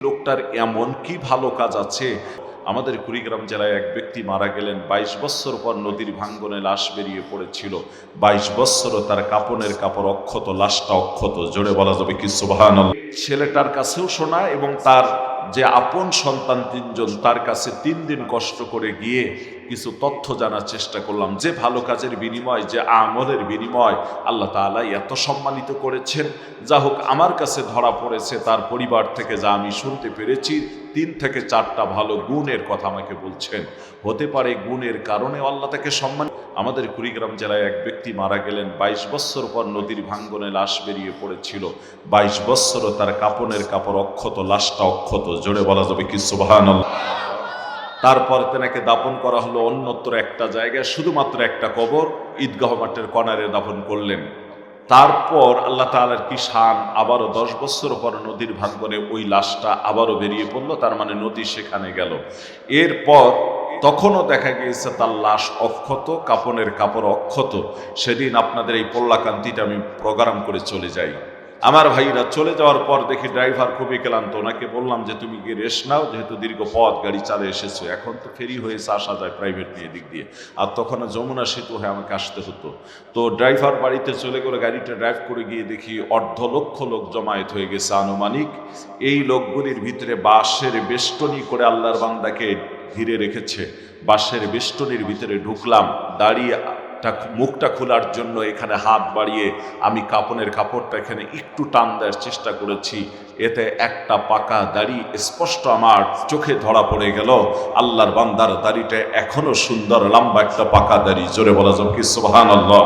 লোকটার এমন কি ভালো কাজ আছে। আমাদের কুড়িগ্রাম জেলায় এক ব্যক্তি মারা গেলেন, 22 বছর পর নদীর ভাঙ্গনে লাশ বেরিয়ে পড়েছিল। 22 বছরও তার কাপনের কাপড় অক্ষত, লাশটা অক্ষত। জোরে বলা যাবে কি সুবহানাল্লাহ। ছেলেটার কাছেও শোনা এবং তার যে আপন সন্তান 3 জন, তার কাছে 3 দিন কষ্ট করে গিয়ে কিছু তথ্য জানার চেষ্টা করলাম, যে ভালো কাজের বিনিময়, যে আমলের বিনিময় আল্লাহ তাআলা এত সম্মানিত করেছেন। যা হোক, আমার কাছে ধরা পড়েছে তার পরিবার থেকে, যা আমি শুনতে পেরেছি, 3 থেকে 4টা ভালো গুণের কথা আমাকে বলছেন। হতে পারে গুণের কারণে আল্লাহ তাকে সম্মান। আমাদের কুড়িগ্রাম জেলায় এক ব্যক্তি মারা গেলেন, 22 বছর পর নদীর ভাঙ্গনে লাশ বেরিয়ে পড়েছিল। 22 বছরও তার কাপনের কাপড় অক্ষত, লাশটা অক্ষত। জোরে বলা যাবে কি সুবহানাল্লাহ। তারপর তেনাকে দাফন করা হলো অন্যত্র একটা জায়গায়, শুধুমাত্র একটা কবর, ঈদগাহ মাঠের কর্নারে দাফন করলেন। তারপর আল্লাহ তাআলার কি শান, আবারও 10 বছর পর নদীর ভাঙ্গনে ওই লাশটা আবারও বেরিয়ে পড়লো। তার মানে নদী সেখানে গেল। এরপর তখনও দেখা গিয়েছে তার লাশ অক্ষত, কাপনের কাপড় অক্ষত। সেদিন আপনাদের এই পল্লাকান্তিটা আমি প্রোগ্রাম করে চলে যাই। আমার ভাইরা চলে যাওয়ার পর দেখি ড্রাইভার খুবই ক্লান্ত। ওনাকে বললাম যে তুমি গিয়ে রেস্ট নাও, যেহেতু দীর্ঘ পথ গাড়ি চালে এসেছো, এখন তো ফেরি হয়েছে, আসা যায় প্রাইভেট নিয়ে দিক দিয়ে, আর তখন যমুনা সেতু হয়ে আমাকে আসতে হতো। তো ড্রাইভার বাড়িতে চলে গেলে গাড়িটা ড্রাইভ করে গিয়ে দেখি 1.5 লক্ষ লোক জমায়েত হয়ে গেছে আনুমানিক। এই লোকগুলির ভিতরে বাঁশের বেষ্টনী করে আল্লাহর বান্দাকে ঘিরে রেখেছে। বাঁশের বেষ্টনীর ভিতরে ঢুকলাম, দাঁড়িয়ে মুখটা খোলার জন্য এখানে হাত বাড়িয়ে আমি কাপনের কাপড়টা এখানে একটু টান দেওয়ার চেষ্টা করেছি। এতে একটা পাকা দাড়ি স্পষ্ট আমার চোখে ধরা পড়ে গেল। আল্লাহর বান্দার দাড়িটা এখনো সুন্দর, লম্বা একটা পাকা দাড়ি। জোরে বলা যাবে কি সুবহানাল্লাহ।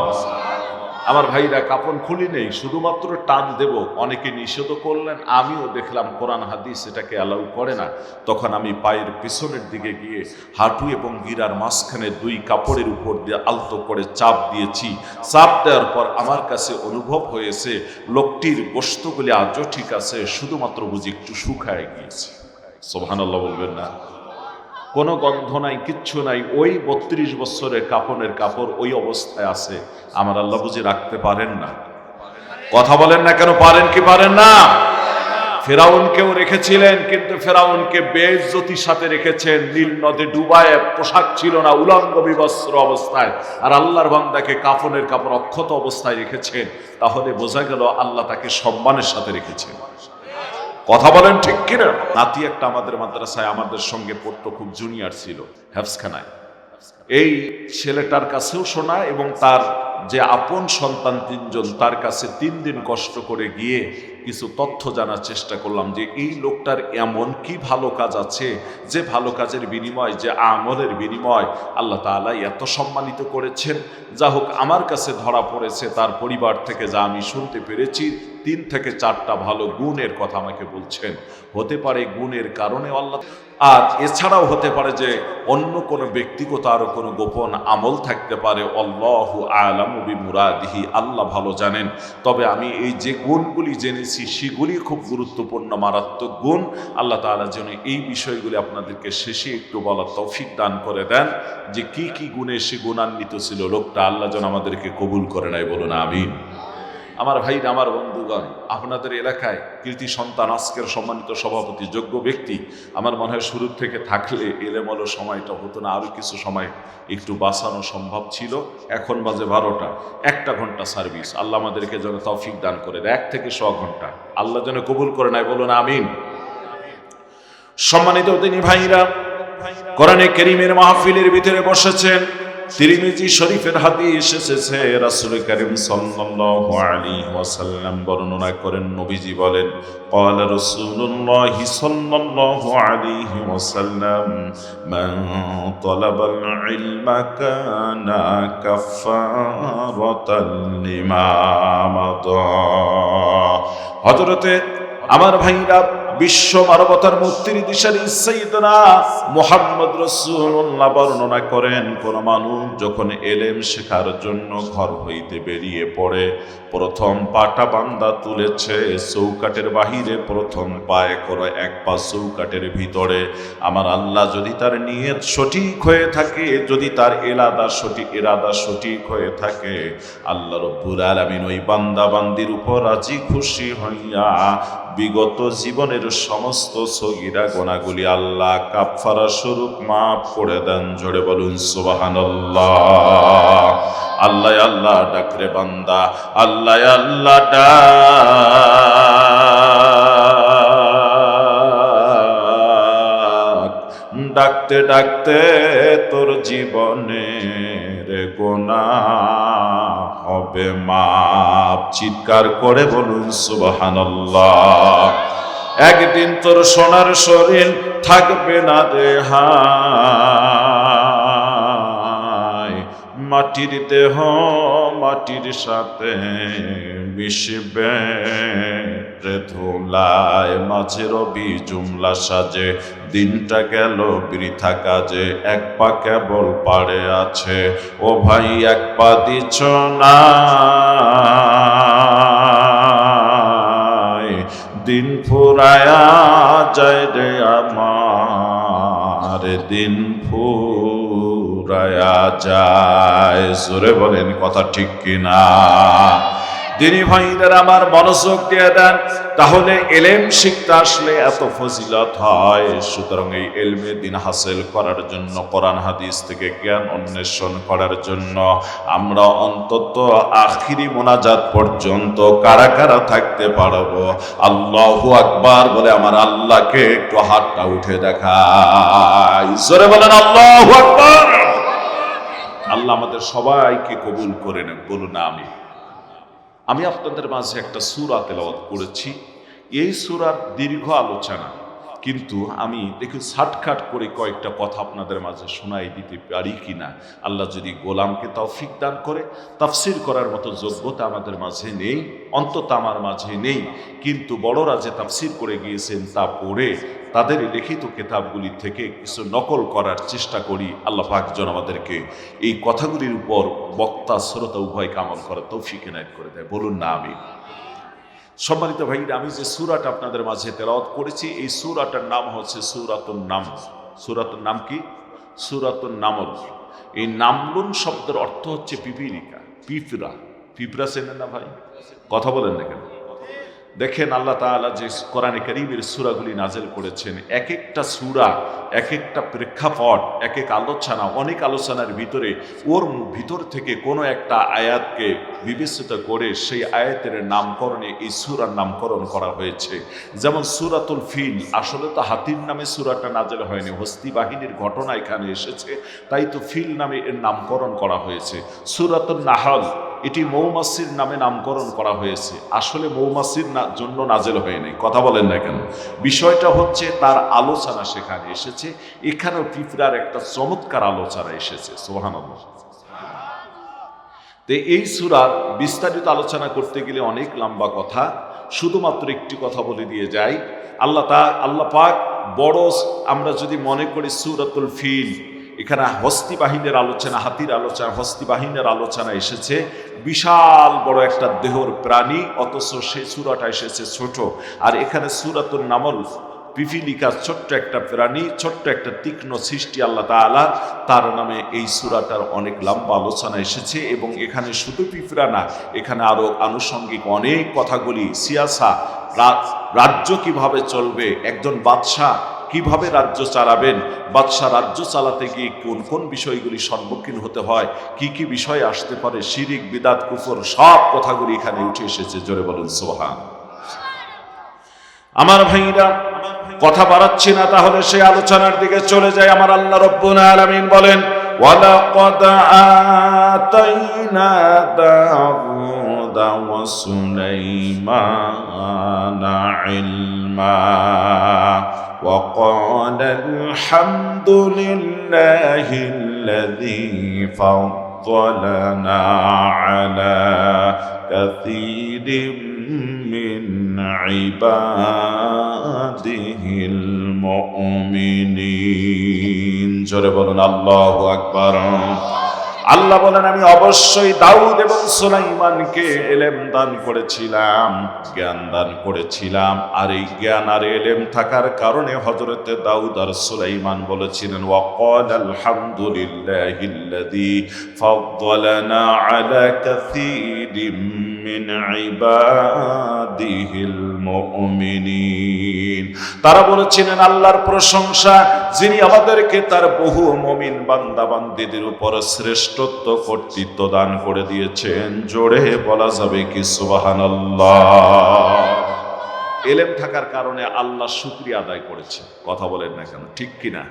আমার ভাইরা, কাপন খুলি নেই, শুধুমাত্র টান দেব। অনেকে নিষেধ করলেন, আমিও দেখলাম কোরআন হাদিস এটাকে অ্যালাউ করে না। তখন আমি পায়ের পিছনের দিকে গিয়ে হাঁটু এবং গিরার মাঝখানে 2 কাপড়ের উপর দিয়ে আলতো করে চাপ দিয়েছি। চাপ দেওয়ার পর আমার কাছে অনুভব হয়েছে লোকটির গোশতগুলি আজও ঠিক আছে, শুধুমাত্র বুঝি একটু শুকায় গিয়েছে। সুবহানাল্লাহ বলবেন না? কোনো গন্ধ নাই, কিচ্ছু নাই। ওই 32 বছরের কাপনের কাপড় ওই অবস্থায় আছে। আমার আল্লাহ বুঝি রাখতে পারেন না? কথা বলেন না কেন? পারেন কি পারেন না? ফেরাউনকেও রেখেছিলেন, কিন্তু ফেরাউনকে বেইজ্জতির সাথে রেখেছেন। নীল নদে ডুবায়, পোশাক ছিল না, উলঙ্গ বিবস্ত্র অবস্থায়। আর আল্লাহর বান্দাকে কাফনের কাপড় অক্ষত অবস্থায় রেখেছেন। তাহলে বোঝা গেল আল্লাহ তাকে সম্মানের সাথে রেখেছেন। কথা বলেন ঠিক কিনা? নাতি একটা আমাদের মাদ্রাসায় আমাদের সঙ্গে পড়তো, খুব জুনিয়র ছিল, হেফজখানায়। এই ছেলেটার কাছেও শোনা এবং তার যে আপন সন্তান 3 জন, তার কাছে 3 দিন কষ্ট করে গিয়ে কিছু তথ্য জানার চেষ্টা করলাম, যে এই লোকটার এমন কি ভালো কাজ আছে, যে ভালো কাজের বিনিময়, যে আমলের বিনিময় আল্লাহ তাআলা এত সম্মানিত করেছেন। যা হোক, আমার কাছে ধরা পড়েছে তার পরিবার থেকে, যা আমি শুনতে পেরেছি, 3 থেকে 4টা ভালো গুণের কথা আমাকে বলছেন। হতে পারে গুণের কারণে আল্লাহ, আর এছাড়াও হতে পারে যে অন্য কোনো ব্যক্তিগত আরো কোনো গোপন আমল থাকতে পারে। আল্লাহু আ'লামু বিমুরাদিহি, আল্লাহ ভালো জানেন। তবে আমি এই যে গুণগুলি জেনেছি, সেগুলি খুব গুরুত্বপূর্ণ, মারাত্মক গুণ। আল্লাহ তাআলা যেন এই বিষয়গুলি আপনাদেরকে শেষে একটু বলার তৌফিক দান করে দেন, যে কি কি গুণে সে গুণান্বিত ছিল লোকটা। আল্লাহ যেন আমাদেরকে কবুল করে নেয়, বলুন আমিন। আমার ভাইরা, আমার বন্ধুগণ, আপনাদের এলাকায় কৃতি সন্তান, আজকের সম্মানিত সভাপতি, যোগ্য ব্যক্তি, আমার মনে হয় শুরু থেকে থাকলে এলেমলো সময়টা হতো না, আরও কিছু সময় একটু বাঁচানো সম্ভব ছিল। এখন বাজে 12টা, 1 ঘন্টা সার্ভিস। আল্লাহ আমাদেরকে যেন তৌফিক দান করে দেয়, 1 থেকে 100 ঘন্টা আল্লাহ যেন কবুল করে নেয়, বলুন আমিন। সম্মানিত তিনি ভাইরা, কোরআনে কারীমের মাহফিলের ভিতরে বসেছেন। তিরমিজি শরীফের হাদিস এসেছে, রাসূল করিম সাল্লাল্লাহু আলাইহি ওয়াসাল্লাম বর্ণনা করেন, নবীজি বলেন, قال رسول الله صلى الله عليه وسلم من طلب العلم كان كفارة لما مضى। হযরতে আমার ভাইরা, বিশ্ব মানবতার মুক্তির দিশারি সাইয়েদনা মুহাম্মদ রাসূলুল্লাহ বর্ণনা করেন, কোন মানুষ যখন এলেম শেখার জন্য ঘর হইতে বেরিয়ে পড়ে, প্রথম পাটা বান্দা তুলেছে চৌকাটের বাহিরে, প্রথম পায়ে করে 1 পা চৌকাটের ভিতরে। আমার আল্লাহ যদি তার নিয়ত সঠিক হয়ে থাকে, যদি তার ইরাদা সঠিক হয়ে থাকে, আল্লাহ রাব্বুল আলামিন ওই বান্দা বান্দির উপর রাজি খুশি হইয়া বিগত জীবনের সমস্ত সগীরা গুনাহগুলি আল্লাহ কাফারা স্বরূপ মাফ করে দেন। জোরে বলুন সুবহানাল্লাহ। আল্লাহ আল্লাহ ডাকরে বান্দা, আল্লাহ আল্লাহ ডাকতে ডাকতে তোর জীবনের গুনাহ হবে মাপ। চিৎকার করে বলুন সুবহানাল্লাহ। একদিন তোর সোনার শরীর থাকবে না দেহায়, মাটির দেহ মাটির সাথে মিশবে ধুলায়। মাঝে রবি জুমলা সাজে, দিনটা গেল বৃথা কাজে, এক পা কেবল পাড়ে আছে। ও ভাই এক পা দিছ না, দিন ফুরায়া যায় রে আমার, দিন ফুরায়া যায়। জোরে বলেন কথা ঠিক কিনা? দিনী ভাইদের আমার মনোযোগ দিয়ে দেন, তাহলে এলেম শিখতে আসলে এত ফজিলত হয়। সুতরাং এই এলমে দিন হাসিল করার জন্য, কোরআন হাদিস থেকে জ্ঞান অন্বেষণ করার জন্য আমরা অন্তত আখিরি মোনাজাত পর্যন্ত কারা কারা থাকতে পারবো? আল্লাহু আকবার বলে আমার আল্লাহকে একটু হাতটা উঠে দেখাই। জোরে বলেন আল্লাহু আকবার। আল্লাহ আমাদের সবাইকে কবুল করে নেন, বলুন আমিন। আমি আপনাদের মাঝে একটা সূরা তেলাওয়াত করেছি। এই সূরার দীর্ঘ আলোচনা, কিন্তু আমি দেখি শার্টকাট করে কয়েকটা কথা আপনাদের মাঝে শোনাই দিতে পারি কিনা। আল্লাহ যদি গোলামকে তৌফিক দান করে, তাফসির করার মতো যোগ্যতা আমাদের মাঝে নেই, অন্তত আমার মাঝে নেই, কিন্তু বড়রা যে তাফসির করে গিয়েছেন তা পড়ে তাদের লিখিত কিতাবগুলি থেকে কিছু নকল করার চেষ্টা করি। আল্লাহ পাক যেন আমাদেরকে এই কথাগুলির উপর বক্তা শ্রোতা উভয়কে আমল করার তৌফিক এনায়েত করে দেয়, বলুন না আমিন। সম্মানিত ভাইরা, আমি যে সূরাটা আপনাদের মাঝে তেলাওয়াত করেছি, এই সূরাটার নাম হচ্ছে সূরাতুন নামল। সূরাতুর নাম কি? সূরাতুন নামল। এই নামলুন শব্দের অর্থ হচ্ছে পিপিলিকা, পিঁপড়া। পিঁপড়া চেনেন না ভাই? কথা বলেন না কেন? দেখেন আল্লাহ তাআলা যে কোরআনে কারীমের সূরাগুলি নাযিল করেছেন, এক একটা সূরা এক একটা প্রেক্ষাপট, এক এক আলোচনা, অনেক আলোচনার ভিতরে ওর ভিতর থেকে কোনো একটা আয়াতকে বিবেচিত করে সেই আয়াতের নামকরণে এই সূরার নামকরণ করা হয়েছে। যেমন সূরাতুল ফিল, আসলে তো হাতির নামে সূরাটা নাযিল হয়নি, হস্তি বাহিনীর ঘটনা এখানে এসেছে, তাই তো ফিল নামে এর নামকরণ করা হয়েছে। সূরাতুন নাহল, এটি মৌমাছির নামে নামকরণ করা হয়েছে, আসলে মৌমাছির জন্য নাযিল হয়নি। কথা বলেন না কেন? বিষয়টা হচ্ছে তার আলোচনা সেখানে এসেছে। এখানেও পিঁপড়ার একটা চমৎকার আলোচনা এসেছে। সুবহানাল্লাহ। তো এই সূরার বিস্তারিত আলোচনা করতে গেলে অনেক লম্বা কথা, শুধুমাত্র একটি কথা বলে দিয়ে যাই। আল্লাহ পাক বড়, আমরা যদি মনে করি সূরাতুল ফিল, এখানে হস্তি বাহিনীর আলোচনা, হাতির আলোচনা, হস্তি বাহিনীর আলোচনা এসেছে। বিশাল বড় একটা দেহর প্রাণী, অথচ সেই সূরাটা এসেছে ছোট। আর এখানে সূরাতুন নামল, পিপিলিকার ছোট্ট একটা প্রাণী, ছোট্ট একটা তীক্ষ্ণ সৃষ্টি আল্লাহ তাআলা, তার নামে এই সূরাটার অনেক লম্বা আলোচনা এসেছে। এবং এখানে শুধু পিঁপড়া না, এখানে আরো আনুষঙ্গিক অনেক কথাগুলি, সিয়াসা, রাজ্য কিভাবে চলবে, একজন বাদশাহ কিভাবে রাজ্য চালাবেন, বাদশাহ রাজ্য চালাতে গিয়ে কোন কোন বিষয়গুলি সম্মুখীন হতে হয়, কি কি বিষয় আসতে পারে, শিরিক, বিদাত, কুফর, সব কথাগুলি এখানে উঠে এসেছে। জোরে বলুন সুবহান। আমার ভাইরা, কথা বাড়াচ্ছি না, তাহলে সেই আলোচনার দিকে চলে যায়। আমার আল্লাহ রাব্বুল আলামিন বলেন, ওয়ালাকাদ আতাইনা দাউদা ওয়া সুলাইমানা ইলমা ওয়া ক্বালা আলহামদুলিল্লাহিল্লাযী ফাদ্দালানা আলা কাসীরিম মিন ইবাদিহিল মুমিনিন। জোরে বলুন আল্লাহু আকবার। আল্লাহ বলেন, আমি অবশ্যই দাউদ এবং সুলাইমানকে ইলম দান করেছিলাম, জ্ঞান দান করেছিলাম। আর এই জ্ঞান আর ইলম থাকার কারণে হযরতে দাউদ আর সুলাইমান বলেছিলেন, ওয়া ক্বালা আলহামদুলিল্লাহিল্লাযী ফাদ্দালানা আলা কাসীরিম মিন ইবাদিহিল মুমিনিন। তারা বলেছিলেন আল্লাহর প্রশংসা, যিনি আমাদেরকে তার বহু মুমিন বান্দা বান্দীদের উপর শ্রেষ্ঠত্ব কর্তৃত্ব দান করে দিয়েছেন। জোরে বলা যাবে কি সুবহানাল্লাহ। এলেম থাকার কারণে আল্লাহ শুকরিয়া আদায় করেছে, কথা বলেন না কেন, ঠিক কিনা?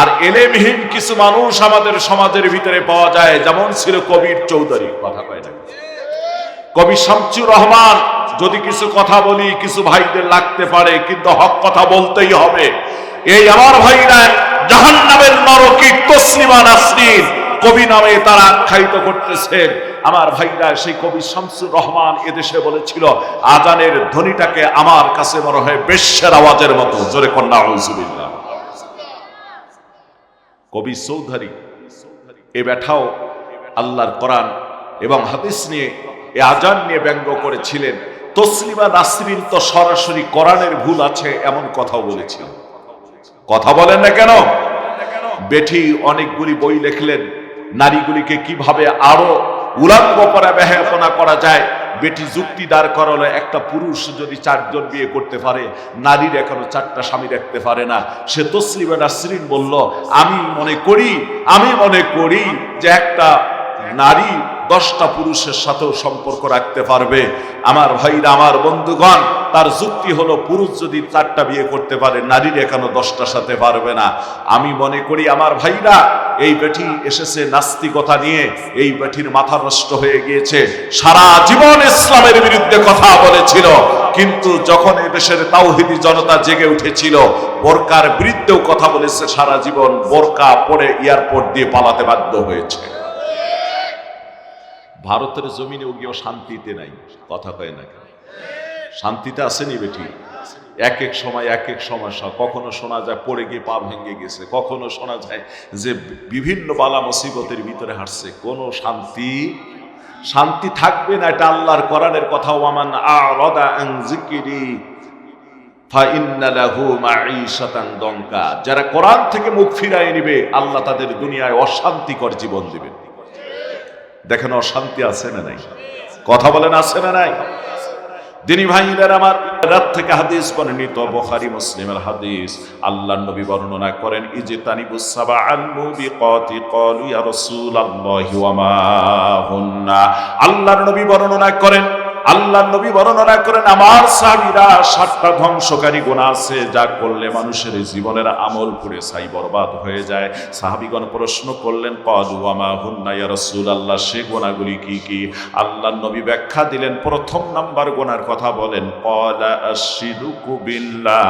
আর এলেমহীন কিছু মানুষ আমাদের সমাজের ভিতরে পাওয়া যায়, যেমন ছিল কবির চৌধুরী, কথা কয় না, কবি শামসুর রহমান। যদি কিছু কথা বলি কিছু ভাইদের লাগতে পারে, কিন্তু হক কথা বলতেই হবে। এই আমার ভাইরা জাহান্নামের নরকী তসলিমা নাসরিন কবি নামে তারা আখ্যায়িত করতেছেন। আমার ভাইরা, সেই কবি শামসুর রহমান এদেশে বলেছিল, আজানের ধ্বনিটাকে আমার কাছে মনে হয় বেশ্যার আওয়াজের মতো। জোরে কন্যা আউযুবিল্লাহ। কবি চৌধুরী এ ব্যাঠাও আল্লাহর কোরআন এবং হাদিস নিয়ে, এ আজান নিয়ে ব্যঙ্গ করেছিলেন। তসলিমা নাসরিন তো সরাসরি কোরআনের ভুল আছে এমন কথাও বলেছিল, কথা বলেন না কেন? বেঠি অনেকগুলি বই লিখলেন, নারীগুলিকে কিভাবে আরো উলঙ্গ করা বেহায়াপনা করা যায়। বেটি যুক্তি দাঁড় করালো, একটা পুরুষ যদি 4 জন বিয়ে করতে পারে, নারীর এখনো 4টা স্বামী রাখতে পারে না। সে তসলিমা নাসরিন বলল, আমি মনে করি যে একটা নারী 10টা পুরুষের সাথেও সম্পর্ক রাখতে পারবে। আমার ভাইরা, আমার বন্ধুগণ, তার যুক্তি হলো পুরুষ যদি 4টা বিয়ে করতে পারে, নারীর এখনো 10টার সাথে পারবে না। আমি মনে করি আমার ভাইরা, এই বেটি এসেছে নাস্তিকতা নিয়ে, এই বেটির মাথা নষ্ট হয়ে গিয়েছে। সারা জীবন ইসলামের বিরুদ্ধে কথা বলেছিল, কিন্তু যখন এদেশের তাওহীদি জনতা জেগে উঠেছিল, বোরকার বিরুদ্ধেও কথা বলেছে। সারা জীবন বোরকা পরে এয়ারপোর্ট দিয়ে পালাতে বাধ্য হয়েছে। ভারতের জমিনেও গিয়েও শান্তিতে নাই, কথা কয় না, শান্তিতে আসেনি বেটি। এক এক সমস্যা। কখনো শোনা যায় পড়ে গিয়ে পা ভেঙে গেছে, কখনো শোনা যায় যে বিভিন্ন বালা মুসিবতের ভিতরে হাঁটছে। কোনো শান্তি থাকবে না। এটা আল্লাহর কোরআনের কথা, ওয়ামান আ'রাদা আন যিকরি ফাইন্না লাহু মাঈশাতান দনকা। যারা কোরআন থেকে মুখ ফিরায় নেবে, আল্লাহ তাদের দুনিয়ায় অশান্তিকর জীবন দিবেন। দেখেন, অশান্তি আছে না নাই? কথা বলেন, আছে না নাই? দিনী ভাইদের আমার, রাত থেকে হাদিস বর্ণিত, বুখারী মুসলিমের হাদিস। আল্লাহর নবী বর্ণনা করেন, ইজতানিবুস সাবআল মুবিকাতি। ক্বালু ইয়া রাসূলুল্লাহি ওয়া মা হুন্না। আল্লাহর নবী বর্ণনা করেন, আমার সাহাবীরা 7টা ধ্বংসকারী গুনাহ আছে, যা করলে মানুষের জীবনের আমল পুড়ে ছাই বরবাদ হয়ে যায়। সাহাবীগণ প্রশ্ন করলেন, ক্বালু ওয়া মা হুন্না ইয়া রাসূলুল্লাহ, সে গুনাহগুলি কি কি? আল্লাহর নবী ব্যাখ্যা দিলেন, প্রথম নাম্বার গুনার কথা বলেন, ক্বালা আশরিকু বিল্লাহ।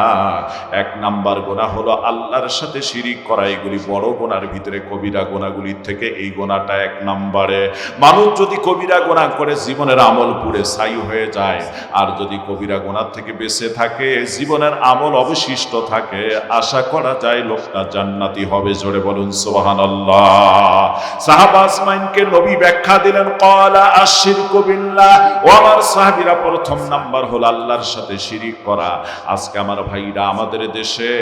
1 নাম্বার গুনাহ হলো আল্লাহর সাথে শিরিক করা। এগুলি বড় গুনার ভিতরে, কবিরা গুনাহগুলির থেকে এই গুনাহটা 1 নম্বরে। মানুষ যদি কবিরা গুনাহ করে জীবনের আমল পুড়ে হয়ে যায়, আর যদি কবিরা গুনাহ থেকে বেঁচে থাকে, জীবনের আমল অবশিষ্ট থাকে, আশা করা যায় লোকটা জান্নাতি হবে। জোরে বলুন সুবহানাল্লাহ। সাহাবা আসমাইনকে নবী ব্যাখ্যা দিলেন, ক্বালা আশরিকু বিল্লাহ। ও আমার সাহাবীরা, প্রথম নাম্বার হলো আল্লাহর সাথে শিরিক করা। আজকে আমার ভাইরা, আমাদের দেশে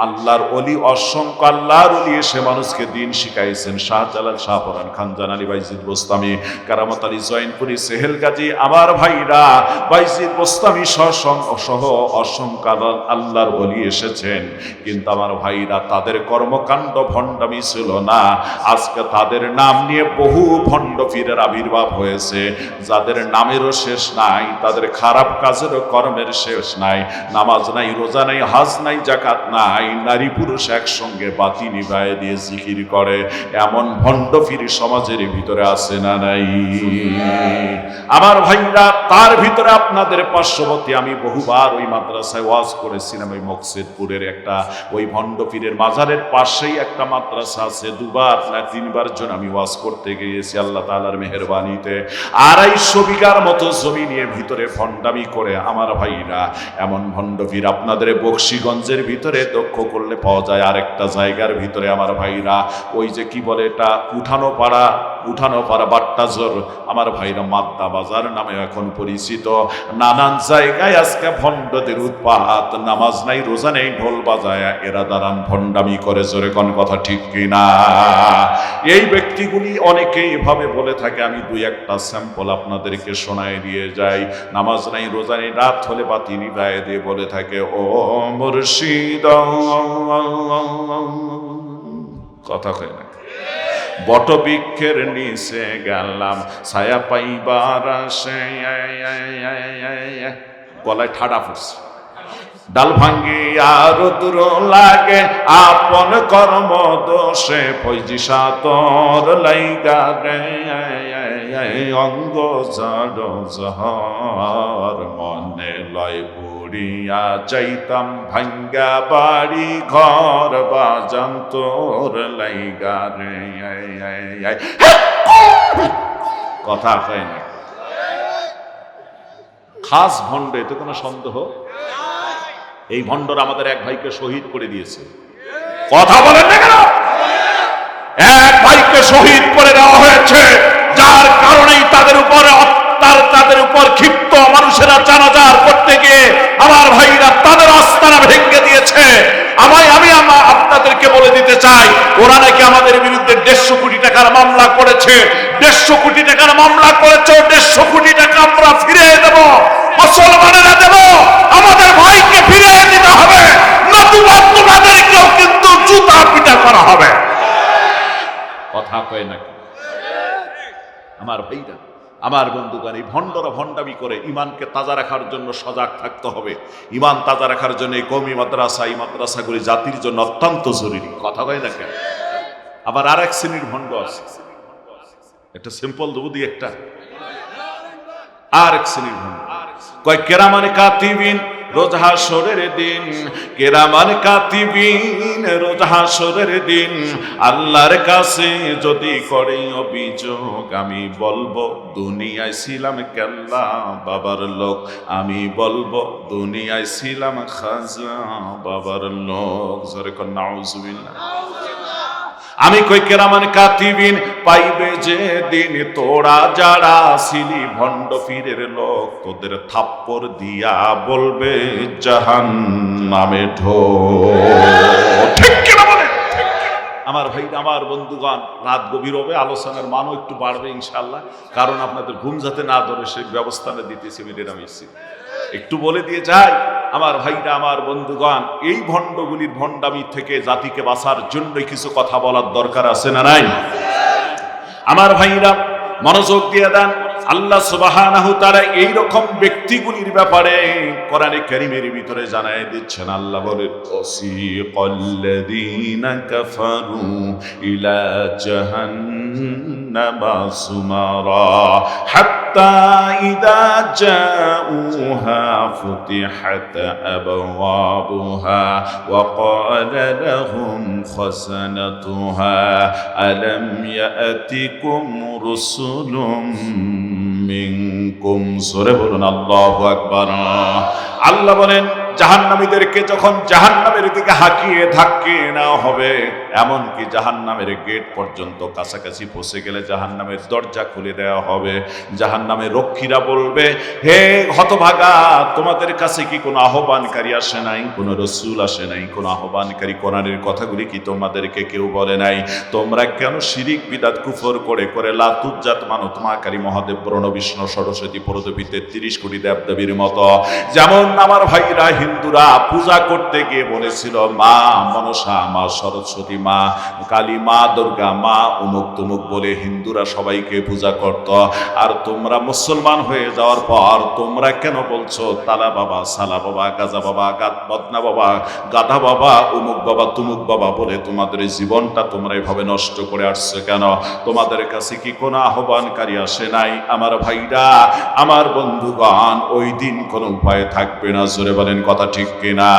আল্লাহর ওলি, অসংখ্য আল্লাহর ওলি এসে মানুষকে দিন শিখাইছেন। শাহজালাল, শাহপরান, খানজান আলী, বাইজিদ বোস্তামি, কারামত আলী, জয়নপুরি, সেহেল গাজী। আমার ভাইরা, বাইজিদ বোস্তামি সহ অসংখ্য আল্লাহর ওলি এসেছেন, কিন্তু আমার ভাইরা, তাদের কর্মকাণ্ড ভণ্ডামি ছিল না। আজকে তাদের নাম নিয়ে বহু ভণ্ড পীরের আবির্ভাব হয়েছে, যাদের নামেরও শেষ নাই, তাদের খারাপ কাজেরও কর্মের শেষ নাই। নামাজ নাই, রোজা নাই, হজ নাই, যাকাত নাই, নারী পুরুষ একসঙ্গে বাতি নিভায়ে দিয়ে জিকির করে, এমন ভণ্ড পীর সমাজের ভিতরে আছে না নাই? আমার ভাইরা, তার ভিতরে আপনাদের পার্শ্ববর্তী, আমি বহুবার ওই মাদ্রাসায় ওয়াজ করেছিলাম, ওই মকসেদপুরের একটা, ওই ভণ্ড পীরের মাজারের পাশেই একটা মাদ্রাসা আছে। 2বার না 3বার জন আমি ওয়াজ করতে গিয়েছি আল্লাহ তাআলার মেহেরবানিতে। 250 বিঘার মতো জমি নিয়ে ভিতরে ভণ্ডামি করে। আমার ভাইরা, এমন ভণ্ড পীর আপনাদের বকশীগঞ্জের ভিতরে দক্ষ করলে পাওয়া যায়। আরেকটা জায়গার ভিতরে আমার ভাইরা, ওই যে কি বলে এটা, উঠানো পাড়া বাট্টাজোর, আমার ভাইরা মাদ্দা বাজার নামে এখন পরিচিত। নানান জায়গায় আজকে ভণ্ডদের উৎপাত, নামাজ নাই রোজা নেই, ঢোল বাজায় এরা দাঁড়ান ভণ্ডামি করে। জোরে কোন কথা ঠিক কিনা? এই ব্যক্তিগুলি অনেকেই এভাবে বলে থাকে। আমি দুই একটা স্যাম্পল আপনাদেরকে শোনায় দিয়ে যাই। নামাজ নাই রোজা নেই, রাত হলে বাতি নিভায় দিয়ে বলে থাকে, ও মুর্শিদ, কথা কয় না, বটবৃক্ষের নিচে গেলাম ছায়া পাইবার আসে, গলায় ঠাডা ফুটছে, ডাল ভাঙ্গিয়া রুদ্র লাগে আপন কর্ম দোষে, ফৈজি সাতর লাইগা রে অঙ্গ জড় জহর, মনে লয় পুড়িয়া যাইতাম ভাঙ্গা বাড়ি ঘর, বাজান তোর লাইগা রে। কথা কয় না, খাস ভণ্ড, এতে কোনো সন্দেহ। এই ভণ্ডরা আমাদের এক ভাইকে শহীদ করে দিয়েছে। কথা বলেন না কেন? এক ভাইকে শহীদ করে দেওয়া হয়েছে, যার কারণেই তাদের উপর ক্ষিপ্ত মানুষেরা জানাজার করতে গিয়ে আমার ভাইরা তাদের আস্তানা ভেঙে দিয়েছে। আমি আপনাদেরকে বলে দিতে চাই, ওরা নাকি আমাদের বিরুদ্ধে 150 কোটি টাকার মামলা করেছে। 150 কোটি টাকার মামলা করেছে, 150 কোটি টাকা আমরা ফিরিয়ে দেব, মুসলমানেরা দেব। আমাদের ভাইকে ফিরিয়ে দিতে হবে, নতুবা তোমাদেরকেও কিন্তু জুতা পিটা করা হবে। কথা কয় নাকি আমার ভাইরা, আমার বন্ধুগণ? এই ভণ্ডরা ভণ্ডামি করে। ইমানকে তাজা রাখার জন্য সজাগ থাকতে হবে। ইমান তাজা রাখার জন্য এই কওমি মাদ্রাসা, এই মাদ্রাসাগুলি জাতির জন্য অত্যন্ত জরুরি। কথা কয় না কেন? আবার আর এক শ্রেণীর ভণ্ড আছে, একটা সিম্পল দেবো দিয়ে একটা আর এক শ্রেণীর ভণ্ড কয় কেরামান কাতিবিন রোজ হাসরের দিন, কেরামান কাতিবিন রোজ হাসরের দিন, আল্লাহর কাছে যদি করে অভিযোগ, আমি বলবো দুনিয়ায় ছিলাম কেল্লা বাবার লোক, আমি বলবো দুনিয়ায় ছিলাম খাজা বাবার লোক। জোরে কর নাউজুবিল্লাহ। আমি কই কেরামান কাতিবিন পাইবে যে দিন, তোরা যারা ছিলি ভণ্ড পীরের লোক, তোদের থাপ্পড় দিয়া বলবে জাহান্নামে ঢো। ঠিক কিনা বলে? আমার ভাই, আমার বন্ধুগণ, রাত গভীর হবে, আলোচনার মানও একটু বাড়বে ইনশাআল্লাহ। কারণ আপনাদের ঘুম যাতে না ধরে সেই ব্যবস্থা দিতেছি মিডিয়ামিছি। একটু বলে দিয়ে যাই আমার ভাইরা, আমার বন্ধুগণ, এই ভণ্ডগুলির ভণ্ডামি থেকে জাতিকে বাঁচার জন্য কিছু কথা বলার দরকার আছে না নাই? আমার ভাইরা মনোযোগ দিয়ে দেন। আল্লাহ সুবহানাহু তাআলা এই রকম ব্যক্তিগুলির ব্যাপারে কোরআনে কারীমের ভিতরে জানায় দিচ্ছেন। আল্লাহ বলেন, ওয়াসিকাল্লাযীনা কাফারু ইলা জাহান্নামা সুমারা হাত্তা ইযা জাউহা ফুতিহাত আবওয়াবুহা ওয়া ক্বালা লাহুম খাযানাতুহা আলাম ইয়াতিকুম রুসুলুম মিনকুম। সূরা বলুন আল্লাহু আকবার। আল্লাহ বলেন, জাহান্নামীদেরকে যখন জাহান্নামের দিকে হাঁকিয়ে ধাক্কিয়ে নেওয়া হবে, এমনকি জাহান্নামের গেট পর্যন্ত কাছাকাছি পৌঁছে গেলে জাহান্নামের দরজা খুলে দেওয়া হবে। জাহান্নামের রক্ষীরা বলবে, হে হতভাগা, তোমাদের কাছে কি কোনো আহ্বানকারী আসে নাই? কোনো রসুল আসে নাই? কোনো আহ্বানকারী কোরআনের কথাগুলি কি তোমাদেরকে কেউ বলে নাই? তোমরা কেন শিরিক বিদআত কুফর করে করে লাতুজ্জাত মানো তোমাকারী মহাদেব ব্রহ্ম বিষ্ণু সরস্বতী প্রদপি 33 কোটি দেবদেবীর মতো? যেমন আমার ভাইরা হিন্দুরা পূজা করতে গিয়ে বলেছিল মা মনসা, মা সরস্বতী, মা কালী, মা দুর্গা, মা অমুক তমুক বলে হিন্দুরা সবাইকে পূজা করত। আর তোমরা মুসলমান হয়ে যাওয়ার পর তোমরা কেন বলছো তালা বাবা, সালা বাবা, গাজা বাবা, বদনা বাবা, গাধা বাবা, অমুক বাবা, তুমুক বাবা বলে তোমাদের জীবনটা তোমরা এভাবে নষ্ট করে আসছো কেন? তোমাদের কাছে কি কোনো আহ্বানকারী আসে নাই? আমার ভাইরা, আমার বন্ধুগণ, ওই দিন কোনো উপায় থাকবে না। জোরে বলেন কথা ঠিক কিনা?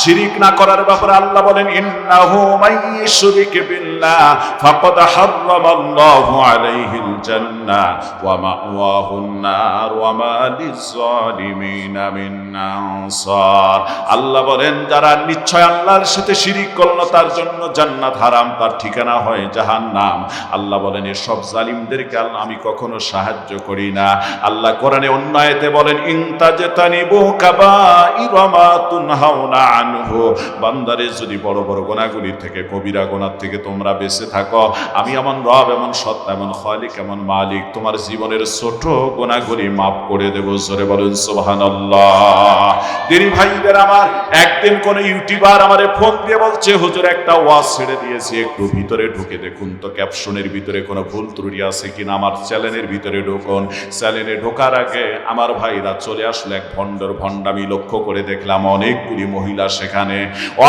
শিরিক না করার ব্যাপারে আল্লাহ বলেন, ইন্নাহু ইন্নাহু মান ইউশরিক বিল্লাহ ফাকাদ হারামাল্লাহু আলাইহিল জান্নাহ ওয়া মাওয়াহুন নার ওয়া মা লিয-যালিমিনা মিন আনসার। আল্লাহ বলেন যারা নিশ্চয় আল্লাহর সাথে শিরিক করলো তার জন্য জান্নাত হারাম, তার ঠিকানা হয় জাহান্নাম। আল্লাহ বলেন এসব জালিমদেরকে আমি কখনো সাহায্য করি না। আল্লাহ কোরআনে অন্য আয়াতে বলেন ইনতাজতানিবু কাবাইরা মা তুনহাউনা আনহু, বান্দারে যদি বড় বড় গুনাহগুলি থেকে কবিরা গুনাহ থেকে তোমরা বেঁচে থাকো, আমি এমন রব, এমন সত্তা, এমন খালিক, এমন মালিক তোমার জীবনের ছোট গুনাহগুলি মাফ করে দেব। জোরে বলুন সুবহানাল্লাহ। দিনী ভাইদের আমার, একদিন কোন ইউটিউবার আমারে ফোন দিয়ে বলছে হুজুর একটা ওয়াজ ছেড়ে দিয়েছি, একটু ভিতরে ঢুকে দেখুন তো ক্যাপশনের ভিতরে কোনো ভুল ত্রুটি আছে কিনা, আমার চ্যানেলের ভিতরে ঢুকুন। চ্যানেলে ঢোকার আগে আমার ভাইরা চলে আসলে এক ভণ্ডর ভণ্ডামি লক্ষ্য করে দেখলাম অনেকগুলি মহিলা সেখানে,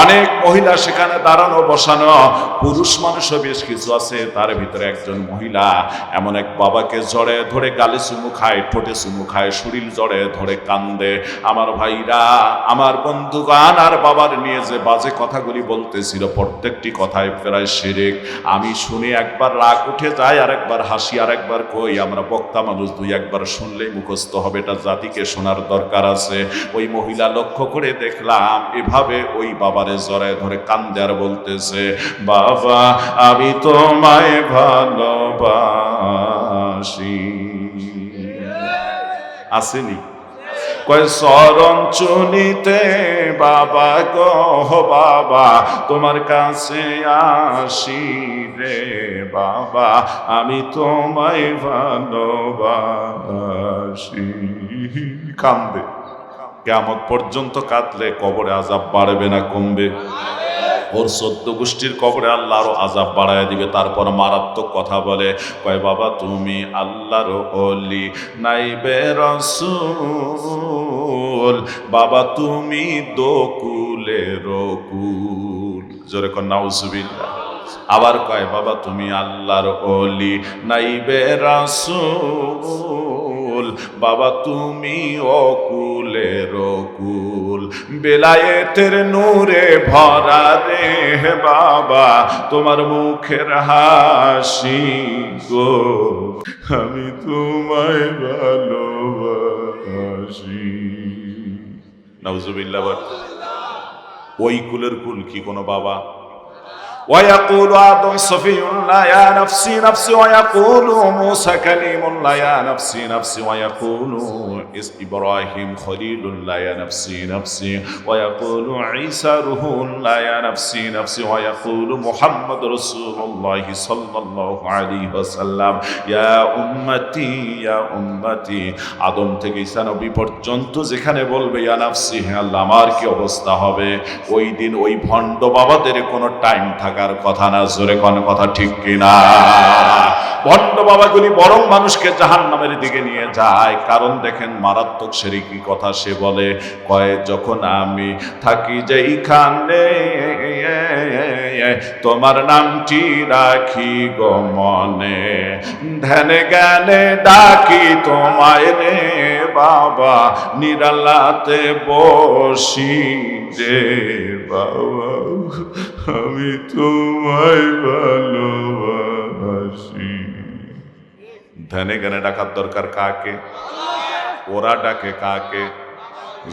অনেক মহিলা সেখানে দাঁড়ানো বসানো, পুরুষ মানুষও বেশ কিছু আছে। তার ভিতরে একজন মহিলা এমন এক বাবাকে জড়ে ধরে গালে চুমু খায়, ঠোঁটে চুমু খায়, শরীর জড়ে ধরে কান্দে। আমার ভাইরা, আমার বন্ধুগান, আর বাবার নিয়ে যে বাজে কথাগুলি বলতেছিল প্রত্যেকটি কথায় প্রায় শিরক। আমি শুনে একবার রাগ উঠে যায়, আর একবার হাসি, আর একবার কই আমরা বক্তা মানুষ, দুই একবার শুনলেই মুখস্থ হবে, এটা জাতিকে শোনার দরকার আছে। ওই মহিলা লক্ষ্য করে দেখলাম এভাবে ওই বাবারে জড়ায় ধরে কান্দে আর বলতেছে বাবা আমি তোমায় ভালোবাসি। আসেনি কয় চরণ চুনিতে বাবা গো বাবা তোমার কাছে আসি রে বাবা আমি তোমায় ভালোবাসি। কান্দে। কিয়ামত পর্যন্ত কাঁদলে কবরে আযাব বাড়বে না কমবে? ওর 14 গোষ্ঠীর কবরে আল্লাহ আরো আযাব বাড়ায় দিবে। তারপর মারাত্মক কথা বলে, কয় বাবা তুমি আল্লাহর ওলি নাইবে রাসূল, বাবা তুমি দোকুলের কুল। জোরে কর নাউজুবিল্লাহ। আবার কয় বাবা তুমি আল্লাহর ওলি নাইবে রাসূল, বাবা তুমি অকুলের কুল, বেলায়েতের নূরে ভরা রে বাবা তোমার মুখের হাসি গো আমি তোমায় ভালোবাসি। নাউজুবিল্লাহ। ওই কুলের কুল কি কোনো বাবা? ويقول آدم صفي الله يا نفسي نفسي، ويقول موسى كليم الله يا نفسي نفسي، ويقول إبراهيم خليل الله يا نفسي نفسي، ويقول عيسى روح الله يا نفسي نفسي، ويقول محمد رسول الله صلى الله عليه وسلم يا أمتي يا أمتي। আদম থেকে ঈসা নবী পর্যন্ত যেখানে বলবে ইয়া নাফসি, হে আল্লাহ আমার কি অবস্থা হবে? ওই দিন ওই ভণ্ড বাবাদের কোনো টাইম থাকার কথা না। জোরে কোন কথা ঠিক কিনা? ভণ্ড বাবাগুলি বরং মানুষকে জাহান্নামের দিকে নিয়ে যায়। কারণ দেখেন মারাত্মক শিরকি কথা সে বলে, কয় যখন আমি থাকি যেইখানে তোমার নামটি রাখি গো মনে, ধ্যানে জ্ঞানে ডাকি তোমায় রে বাবা, নিরালাতে বসি রে বাবা আমি তোমায় ভালোবাসি। ধ্যানে জ্ঞানে ডাকার দরকার কাকে? ওরা ডাকে কাকে?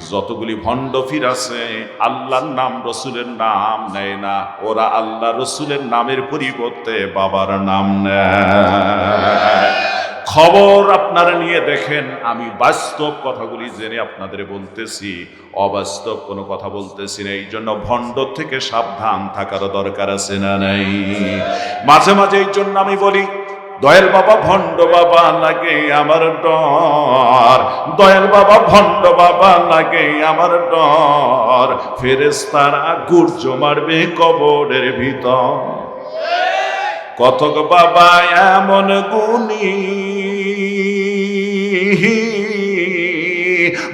যতগুলি ভণ্ড ফির আছে আল্লাহর নাম রসুলের নাম নেয় না, ওরা আল্লাহ রসুলের নামের পরিবর্তে বাবার নাম নেয়। খবর আপনারা নিয়ে দেখেন, আমি বাস্তব কথাগুলি জেনে আপনাদের বলতেছি, অবাস্তব কোনো কথা বলতেছি না। এই জন্য ভণ্ড থেকে সাবধান থাকার দরকার আছে না নাই? মাঝে মাঝে এই জন্য আমি বলি দয়াল বাবা ভণ্ড বাবা লাগে আমার ডর, দয়াল বাবা ভণ্ড বাবা লাগে আমার ডর, ফেরেশতারা গুর্জ মারবে কবরের ভিতর। কতক বাবা এমন গুণী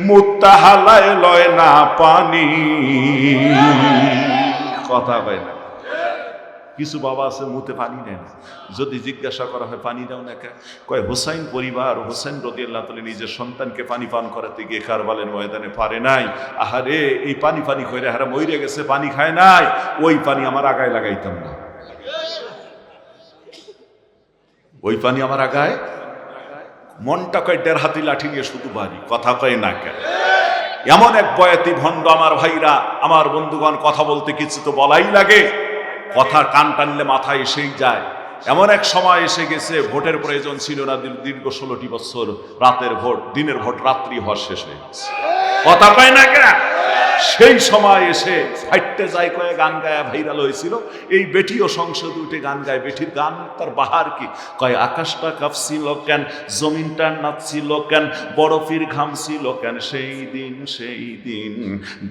মুত্তা হালায় লয় না পানি। কথা কয় না? কিছু বাবা আছে মুতে পানি নেয় না, যদি জিজ্ঞাসা করা হয় পানি দাও না কে, কয় হোসাইন পরিবার, হোসেন রাদিয়াল্লাহু তাআলা নিজের সন্তানকে পানি পান করাতে গিয়ে কারবালের ময়দানে পারে নাই। আহারে এই পানি পানি কইরা হারা মইরে গেছে, পানি খায় নাই, ওই পানি আমার আগায় লাগাইতাম না, ওই পানি আমার আগায়। মনটা কয় 1.5 হাতি লাঠি নিয়ে শুধু বাড়ি, কথা কয় না কেন। এমন এক বয়াতি ভণ্ড আমার ভাইরা, আমার বন্ধুগণ, কথা বলতে কিছু তো বলাই লাগে, কথা কান টানলে মাথায় এসেই যায়। এমন এক সময় এসে গেছে, ভোটের প্রয়োজন ছিল না, দীর্ঘ 16টি বছর রাতের ভোট, দিনের ভোট রাত্রি হওয়ার শেষ হয়ে গেছে, কথা কয় না কেন। সেই সময় এসে ফাইটতে যায় কয়ে গান গায়া ভাইরাল হয়েছিল। এই বেটিও সংসদে উঠে গান গায়, বেটির গান তার বাহার কি, কয় আকাশটা কাঁপছিল কেন, জমিনটা নাচছিল কেন, বরফির ঘামছিল কেন, সেই দিন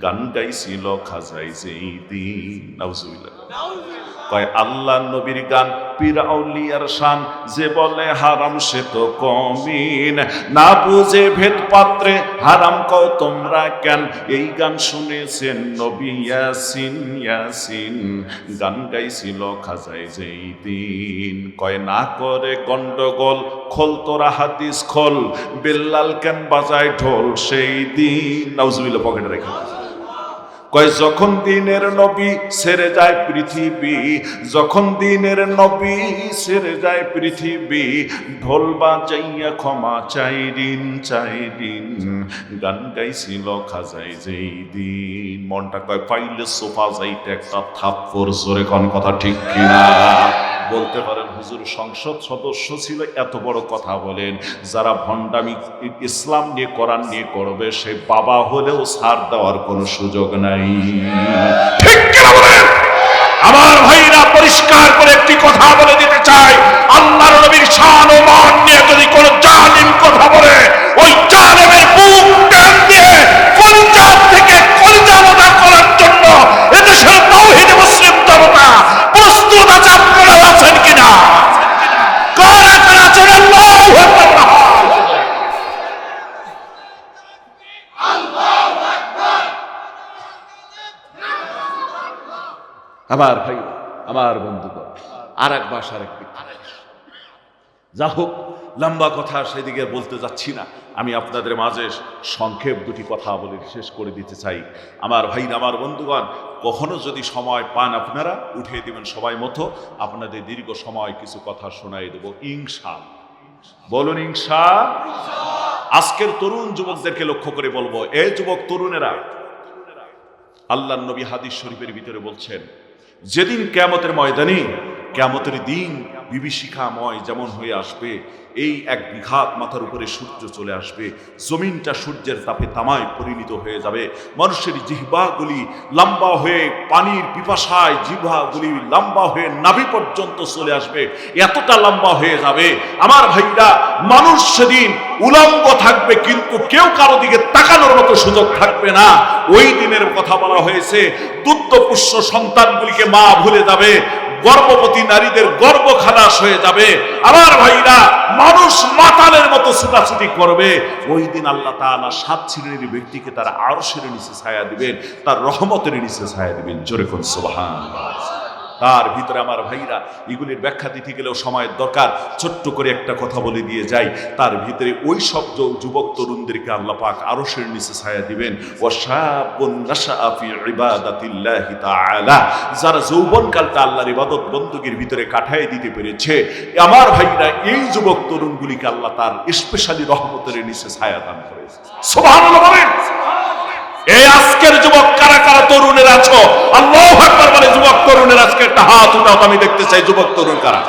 গান গাইছিল খাজাই যেই দিন। নাউজুবিল্লাহ। কয় আল্লাহ নবীর গান, পীর আউলিয়ার শান, যে বলে হারাম সে তো কমিন, না বুঝে ভেদ পাত্রে হারাম কও তোমরা কেন, এই গান শুনেছেন নবী ইয়াসিন ইয়াসিন, গান গাইছিল খাজাই যেই দিন। কয় না করে গন্ডগোল, খোল তোরা হাদিস খোল, বেল্লাল কেন বাজায় ঢোল সেই দিন। নাউজুবিল্লাহ, পকেটে রেখে। কয় যখন দিনের নবী ছেড়ে যায় পৃথিবী, যখন দিনের নবী ছেড়ে যায় পৃথিবী, ঢোল বাজাইয়া ক্ষমা চাই দিন, গান গাইছিল খাজাই যেই দিন। মনটা কয় পাইলে সোফা যাইতে একটা থাপ্পড়, জোরে কোন কথা ঠিক কিনা। বলতে পারেন হুজুর সংসদ সদস্য ছিল, এত বড় কথা বলেন। যারা ভণ্ডামি ইসলাম নিয়ে কোরআন নিয়ে করবে, সে বাবা হলেও ছাড় দেওয়ার কোনো সুযোগ নাই, ঠিক কিনা বলেন? আমার ভাইরা, পরিষ্কার করে একটি কথা বলে দিতে চাই, আল্লাহর নবীর শান ও মান নিয়ে যদি কোন জালিম কথা বলে, ওই জালিমের বুক টান দিয়ে কলিজা থেকে কলিজা আলাদা করার জন্য এদেশের তাওহীদ মুসলিম জনতা প্রস্তুত আছে। আপনারা আছেন কিনা? কারা কারা আছেন? আল্লাহু আকবার, আল্লাহু আকবার। আমার ভাই, আমার বন্ধুগণ, আর এক ভাষার একটি যা হোক, লম্বা কথা সেদিকে বলতে যাচ্ছি না। আমি আপনাদের মাঝে সংক্ষেপ দুটি কথা বলে শেষ করে দিতে চাই। আমার ভাই, আমার বন্ধুগণ, কখনো যদি সময় পান আপনারা উঠিয়ে দিবেন সময় মতো, আপনাদের দীর্ঘ সময় কিছু কথা শোনাই দেব ইনশাআল্লাহ। বলুন ইনশাআল্লাহ। আজকের তরুণ যুবকদেরকে লক্ষ্য করে বলবো, এই যুবক তরুণেরা, আল্লাহর নবী হাদিস শরীফের ভিতরে বলছেন, যেদিন কিয়ামতের ময়দানে, কিয়ামতের দিন বিভীষিকাময় যেমন হয়ে আসবে, এই 1 বিঘাত মাথার উপরে সূর্য চলে আসবে, জমিনটা সূর্যের তাপে তামায় পরিণত হয়ে যাবে, মানুষের জিহ্বাগুলি লম্বা হয়ে পানির পিপাসায় জিহ্বাগুলি লম্বা হয়ে নাভি পর্যন্ত চলে আসবে, এতটা লম্বা হয়ে যাবে। আমার ভাইরা, মানুষ সেদিন উলঙ্গ থাকবে, কিন্তু কেউ কারো দিকে তাকানোর মতো সুযোগ থাকবে না। ওই দিনের কথা বলা হয়েছে, দুগ্ধপুষ্য সন্তানগুলিকে মা ভুলে যাবে, গর্ভবতী নারীদের গর্ভ খালাস হয়ে যাবে। আমার ভাইরা, মানুষ মাতালের মতো ছুটাছুটি করবে। ওই দিন আল্লাহ তাআলা 7 শ্রেণীর ব্যক্তিকে তার আরশের নিচে ছায়া দিবেন, তার রহমতের নিচে ছায়া দিবেন। জোরে কোন সুবহানাল্লাহ। তার ভিতরে আমার ভাইরা, এগুলির ব্যাখ্যা দিতে গেলেও সময়ের দরকার, ছোট্ট করে একটা কথা বলে দিয়ে যাই। তার ভিতরে ওই সব যুবক তরুণদেরকে আল্লাহ পাক আরশের নিচে ছায়া দিবেন। ওয়াশাবুন নাশআ ফি ইবাদাতিল্লাহি তাআলা, যারা যৌবনকালটা আল্লাহর ইবাদত বندگির ভিতরে কাটায় দিতে পেরেছে, আমার ভাইরা, এই যুবক তরুণগুলিকে আল্লাহ তার স্পেশালি রহমতের নিচে ছায়া দান করেছে। সুবহানাল্লাহ বলেন। এই আজকের যুবক কারা কারা তরুণের আছো? আল্লাহু আকবার বলে যুবক তরুণের আজকে একটা হাত উঠাও, আমি দেখতে চাই যুবক তরুণ কারা।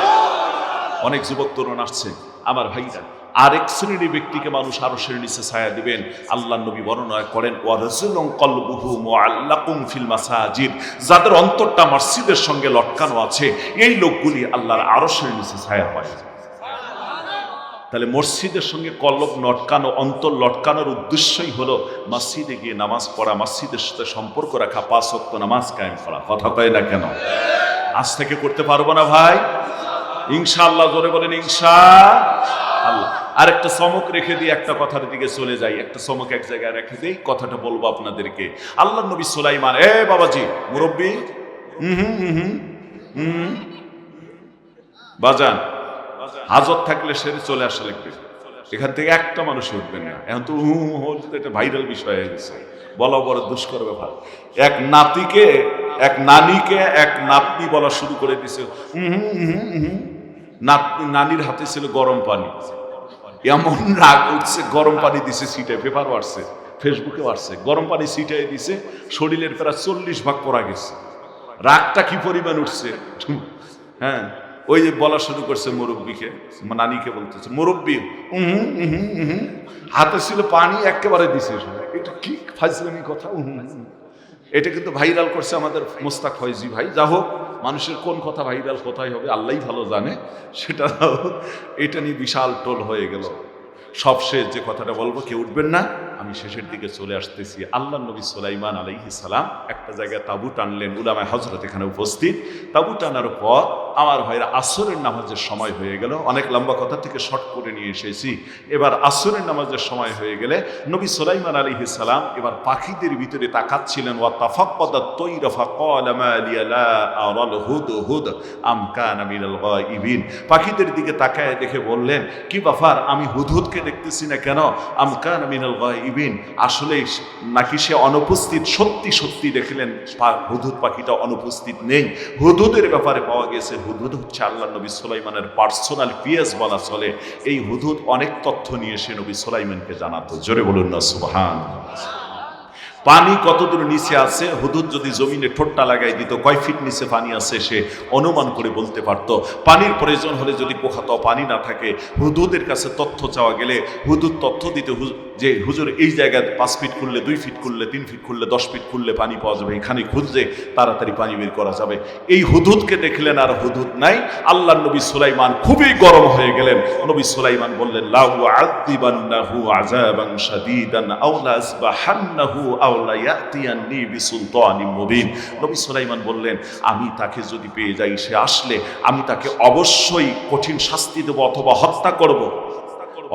অনেক যুবক তরুণ আসছে আমার ভাইরা। আরেক শ্রেণীর ব্যক্তিকে মানুষ আরশের নিচে ছায়া দিবেন। আল্লাহর নবী বর্ণনা করেন, ওয়া রাজুলুন কলবুহু মুআল্লাকুন ফিল মাসাজিদ, যাদের অন্তরটা মসজিদের সঙ্গে লটকানো আছে, এই লোকগুলি আল্লাহর আরশের নিচে ছায়া পায়। তাহলে মসজিদের সঙ্গে কলব লটকানো, অন্তর লটকানোর উদ্দেশ্যই হলো মসজিদে গিয়ে নামাজ পড়া, মসজিদের সাথে সম্পর্ক রাখা, 5 ওয়াক্ত নামাজ কায়েম করা। কথা কয় না কেন? আজ থেকে করতে পারবো না ভাই? ইনশাআল্লাহ। জোরে বলেন ইনশাআল্লাহ। আর একটা চমক রেখে দিয়ে একটা কথার দিকে চলে যাই, একটা চমক এক জায়গায় রেখে দিই, কথাটা বলবো আপনাদেরকে। আল্লাহর নবী সুলাইমান, এ বাবাজি মুরব্বী, বাজান হাজত থাকলে সেরে চলে আসা লাগবে, এখান থেকে একটা মানুষ উঠবেন না। এখন তো এটা ভাইরাল বিষয় হয়ে গেছে, বলা বড় দুষ্কর ব্যাপার। এক নানিকে এক নাতনি বলা শুরু করে দিছে। নানির হাতে ছিল গরম পানি, এমন রাগ উঠছে, গরম পানি দিছে সিটায়, পেপার বাড়ছে, ফেসবুকে বাড়ছে, গরম পানি সিটায় দিছে, শরীরের প্রায় 40 ভাগ পড়া গেছে। রাগটা কি পরিমাণ উঠছে, হ্যাঁ। ওই যে বলা শুরু করছে মুরব্বীকে, নানিকে বলতেছে, মুরব্বী হাতে ছিল পানি একেবারে দিছে। এটা কি ফাজলামি কথা। এটা কিন্তু ভাইরাল করছে আমাদের মোস্তাক ফয়জি ভাই। যা হোক, মানুষের কোন কথা ভাইরাল কোথায় হবে আল্লাহই ভালো জানে, সেটা এটা নিয়ে বিশাল টোল হয়ে গেল। সবশেষ যে কথাটা বলবো, কেউ উঠবেন না, আমি শেষের দিকে চলে আসতেছি। আল্লাহ নবী সুলাইমান আলাইহিস সালাম একটা জায়গায় তাঁবু টানলেন, উলামায়ে হযরত এখানে উপস্থিত। তাঁবু টানার পর আমার ভাইরা আসরের নামাজের সময় হয়ে গেল। অনেক লম্বা কথা থেকে শর্ট করে নিয়ে এসেছি। এবার আসরের নামাজের সময় হয়ে গেলে নবী সুলাইমান আলাইহিস সালাম এবার পাখিদের ভিতরে তাকাচ্ছিলেন। ওয়া তাফাক্কাদাত তায়রা ফাকালা মা লিয়া লা আরাল হুদহুদ আম কানা মিনাল গায়িবিন। পাখিদের দিকে তাকায় দেখে বললেন, কি ব্যাপার, আমি হুদহুদকে দেখতেছি না কেন? আম কানা মিনাল গায়িবিন, আসলে নাকি সে অনুপস্থিত? সত্যি সত্যি দেখলেন হুদহুদ পাখিটা অনুপস্থিত নেই। হুদহুদের ব্যাপারে পাওয়া গেছে, হুদহুদ হচ্ছে আল্লাহ নবী সুলাইমানের পার্সোনাল পিএস বলা চলে। এই হুদহুদ অনেক তথ্য নিয়ে সে নবী সুলাইমানকে জানাতো। জোরে বলুন না সুবহানাল্লাহ। পানি কতদূর নিচে আছে, হুদুদ যদি জমিনে ঠোঁটটা লাগাই দিত, কয় ফিট নিচে পানি আছে সে অনুমান করে বলতে পারত। পানির প্রয়োজন হলে যদি কোথাও পানি না থাকে, হুদুদের কাছে তথ্য চাওয়া গেলে হুদুদ তথ্য দিতে, যে হুজুর এই জায়গায় 5 ফিট খুললে, 2 ফিট খুললে, 3 ফিট খুললে, 10 ফিট খুললে পানি পাওয়া যাবে, এখানে খুঁজলে তাড়াতাড়ি পানি বের করা যাবে। এই হুদুদকে দেখলেন আর হুদুদ নাই। আল্লাহ নবী সুলাইমান খুবই গরম হয়ে গেলেন। নবী সুলাইমান বললেন, লা উআযিবান্নাহু আযাবান শাদীদান আও লা আসবাহান্নাহু আও লা ইয়াতিয়ান্নি বিসুলতানিন মুবিন। নবী সুলাইমান বললেন, আমি তাকে যদি পেয়ে যাই, সে আসলে আমি তাকে অবশ্যই কঠিন শাস্তি দেব, অথবা হত্যা করব,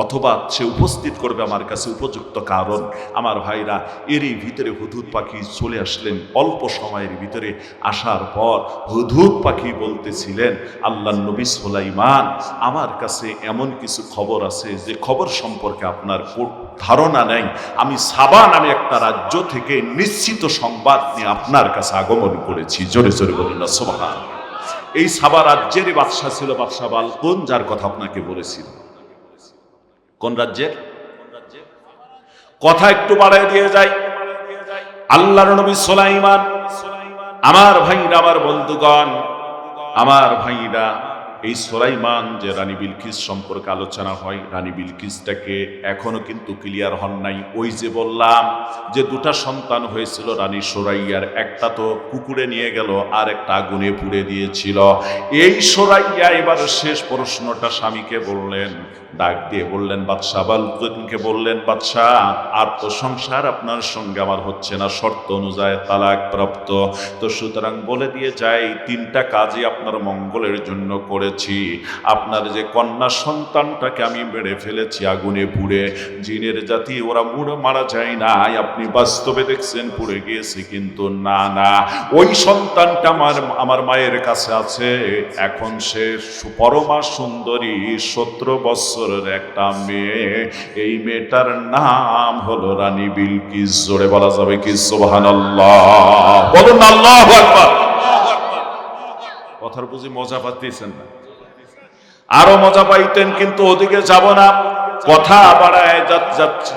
অথবা সে উপস্থিত করবে আমার কাছে উপযুক্ত কারণ। আমার ভাইরা, এরই ভিতরে হুদহুদ পাখি চলে আসলেন। অল্প সময়ের ভিতরে আসার পর হুদহুদ পাখি বলতেছিলেন, আল্লাহ নবী সুলাইমান, আমার কাছে এমন কিছু খবর আছে যে খবর সম্পর্কে আপনার ধারণা নেই। আমি সাবা নামে একটা রাজ্য থেকে নিশ্চিত সংবাদ নিয়ে আপনার কাছে আগমন করেছি। জোরে জোরে বলুন না সুবহানাল্লাহ। এই সাবা রাজ্যের বাদশা ছিল বাদশা বালকুন, যার কথা আপনাকে বলেছিল। কোন রাজ্যের কথা একটু বাড়ায় দিয়ে যায়। আল্লাহর নবী সুলাইমান, আমার ভাইরা, আমার বন্ধুগণ, আমার ভাইরা, এই সুলাইমান যে রানী বিলকিস সম্পর্কে আলোচনা হয়, রানী বিলকিসটাকে এখনো কিন্তু ক্লিয়ার হন নাই। ওই যে বললাম যে 2টা সন্তান হয়েছিল রানী সুরাইয়ার, একটা তো কুকুরে নিয়ে গেল, আর একটা আগুনে পুড়ে দিয়েছিল। এই সুরাইয়া এবার শেষ প্রশ্নটা স্বামীকে বললেন, ডাক দিয়ে বললেন, বাদশাহ বালকুনকে বললেন, বাদশাহ, আর তো সংসার আপনার সঙ্গে আমার হচ্ছে না, শর্ত অনুযায়ী তালাক প্রাপ্ত। তো সুতরাং বলে দিয়ে যাই, 3টা কাজই আপনার মঙ্গলের জন্য করেছি। আপনার যে কন্যা সন্তানটাকে আমি মেরে ফেলেছি আগুনে পুড়ে, জিনের জাতি ওরা মারা যায় না, আপনি বাস্তবে দেখছেন পুড়ে গিয়েছে, কিন্তু না না, ওই সন্তানটা আমার মায়ের কাছে আছে। এখন সে পরমা সুন্দরী 17 বছরের একটা মেয়ে। এই মেয়েটার নাম হলো রানী বিলকিস। জোরে বলা যাবে কি সুবহানাল্লাহ? বলুন আল্লাহু আকবার। কথার বুঝি মজা পাচ্ছেন না? আরো মজা পাইতেন, কিন্তু ওদিকে যাব না। কথা বাড়ায়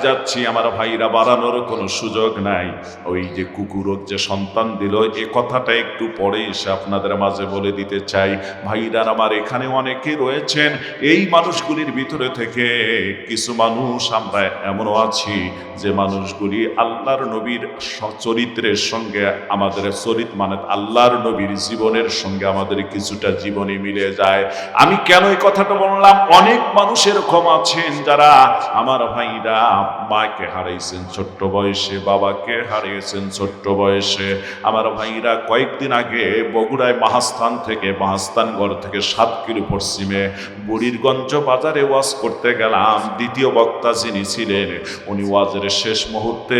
যাচ্ছি আমার ভাইরা, বাড়ানোর কোনো সুযোগ নাই। ওই যে কুকুরক যে সন্তান দিল, এ কথাটা একটু পরে এসে আপনাদের মাঝে বলে দিতে চাই। ভাইরা আমার, এখানে অনেকে রয়েছেন, এই মানুষগুলির ভিতরে থেকে কিছু মানুষ আমরা এমনও আছি যে মানুষগুলি আল্লাহর নবীর চরিত্রের সঙ্গে আমাদের চরিত্র, মানে আল্লাহর নবীর জীবনের সঙ্গে আমাদের কিছুটা জীবনে মিলে যায়। আমি কেন এই কথাটা বললাম? অনেক মানুষ এরকম আছেন যারা আমার ভাইরা মাকে হারাইছেন ছোট্ট বয়সে, বাবাকে হারিয়েছেন ছোট্ট বয়সে। আমার ভাইরা, কয়েকদিন আগে বগুড়ায় মাহাস্থানগড় থেকে 7 কিলো পশ্চিমে বুড়িরগঞ্জ বাজারে ওয়াজ করতে গেলাম। দ্বিতীয় বক্তা যিনি ছিলেন উনি ওয়াজের শেষ মুহূর্তে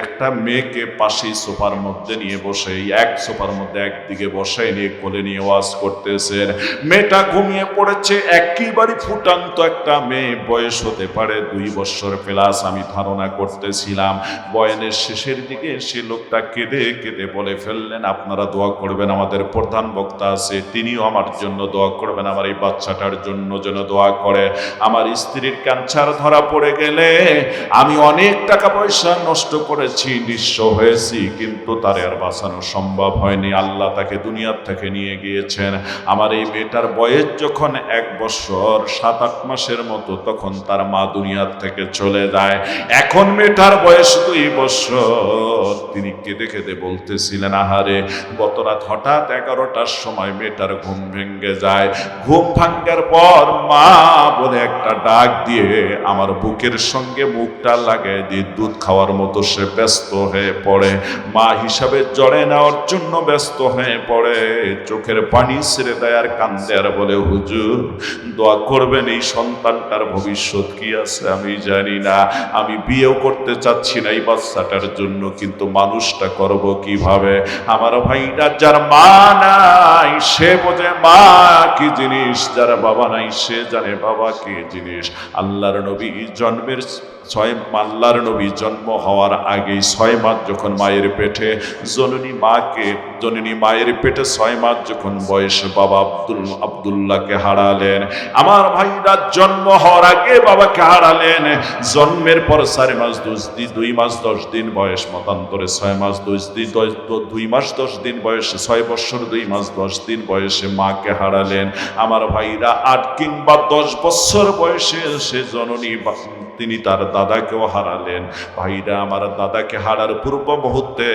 একটা মেয়েকে পাশেই সোফার মধ্যে নিয়ে বসে, এক সোফার মধ্যে একদিকে বসে নিয়ে কোলে নিয়ে ওয়াজ করতেছেন। মেয়েটা ঘুমিয়ে পড়েছে, একেবারে ফুটান্ত একটা মেয়ে, বয়স হতে পারে 2 বছর প্লাস আমি ধারণা করতেছিলাম। বয়ানের শেষের দিকে সে লোকটা কেঁদে কেঁদে বলে ফেললেন, আপনারা দোয়া করবেন, আমাদের প্রধান বক্তা আছে তিনিও আমার জন্য দোয়া করবেন, আমার এই বাচ্চাটার জন্য যেন দোয়া করে। আমার স্ত্রীর ক্যান্সার ধরা পড়ে গেলে আমি অনেক টাকা পয়সা নষ্ট করেছি, নিঃস্ব হয়েছি, কিন্তু তার আর বাঁচানো সম্ভব হয়নি। আল্লাহ তাকে দুনিয়ার থেকে নিয়ে গিয়েছেন। আমার এই মেয়েটার বয়স যখন 1 বছর 7-8 মাসের মতো, তখন তার মা দুনিয়ার থেকে চলে যায়। এখন মেয়েটার বয়স 2 বছর। তিনি কেঁদে কেঁদে বলতেছিলেন, আহারে, গত রাত হঠাৎ 11টার সময় মেয়েটার ঘুম ভেঙে যায়। ঘুম ভাঙ্গার পর মা বলে একটা ডাক দিয়ে আমার বুকের সঙ্গে মুখটা লাগাই দিয়ে দুধ খাওয়ার মতো সে ব্যস্ত হয়ে পড়ে। মা হিসাবে জড়ে নেওয়ার জন্য ব্যস্ত হয়ে পড়ে, চোখের পানি ছেড়ে দেয় আর কান্দে আর বলে, হুজুর দোয়া করবেন, এই সন্তানটার ভবিষ্যৎ কি আছে আমি জানি না, আমি বিয়েও করতে চাচ্ছি না এই বাচ্চাটার জন্য, কিন্তু মানুষটা করব কিভাবে? আমার ভাইরা, যার মা নাই সে বোঝে মা কি জিনিস, যার বাবা নাই সে জানে বাবা কি জিনিস। আল্লাহর নবী জন্মের আল্লাহর নবী জন্ম হওয়ার আগেই 6 মাস যখন মায়ের পেটে, জননী মায়ের পেটে 6 মাস যখন বয়স, বাবা আব্দুল্লাহকে হারালেন। আমার ভাইরা, জন্ম হওয়ার আগে বাবাকে হারালেন। জন্মের পর 4 মাস 2 মাস 10 দিন বয়স, মতান্তরে 6 মাস 2 মাস 10 দিন বয়সে, 6 বছর 2 মাস 10 দিন বয়সে মাকে হারালেন। আমার ভাইরা, 8 কিংবা 10 বছর বয়সে সে জননী তিনি তার দাদাকেও হারালেন। ভাইরা, আমার দাদাকে হারার পূর্ব মুহূর্তে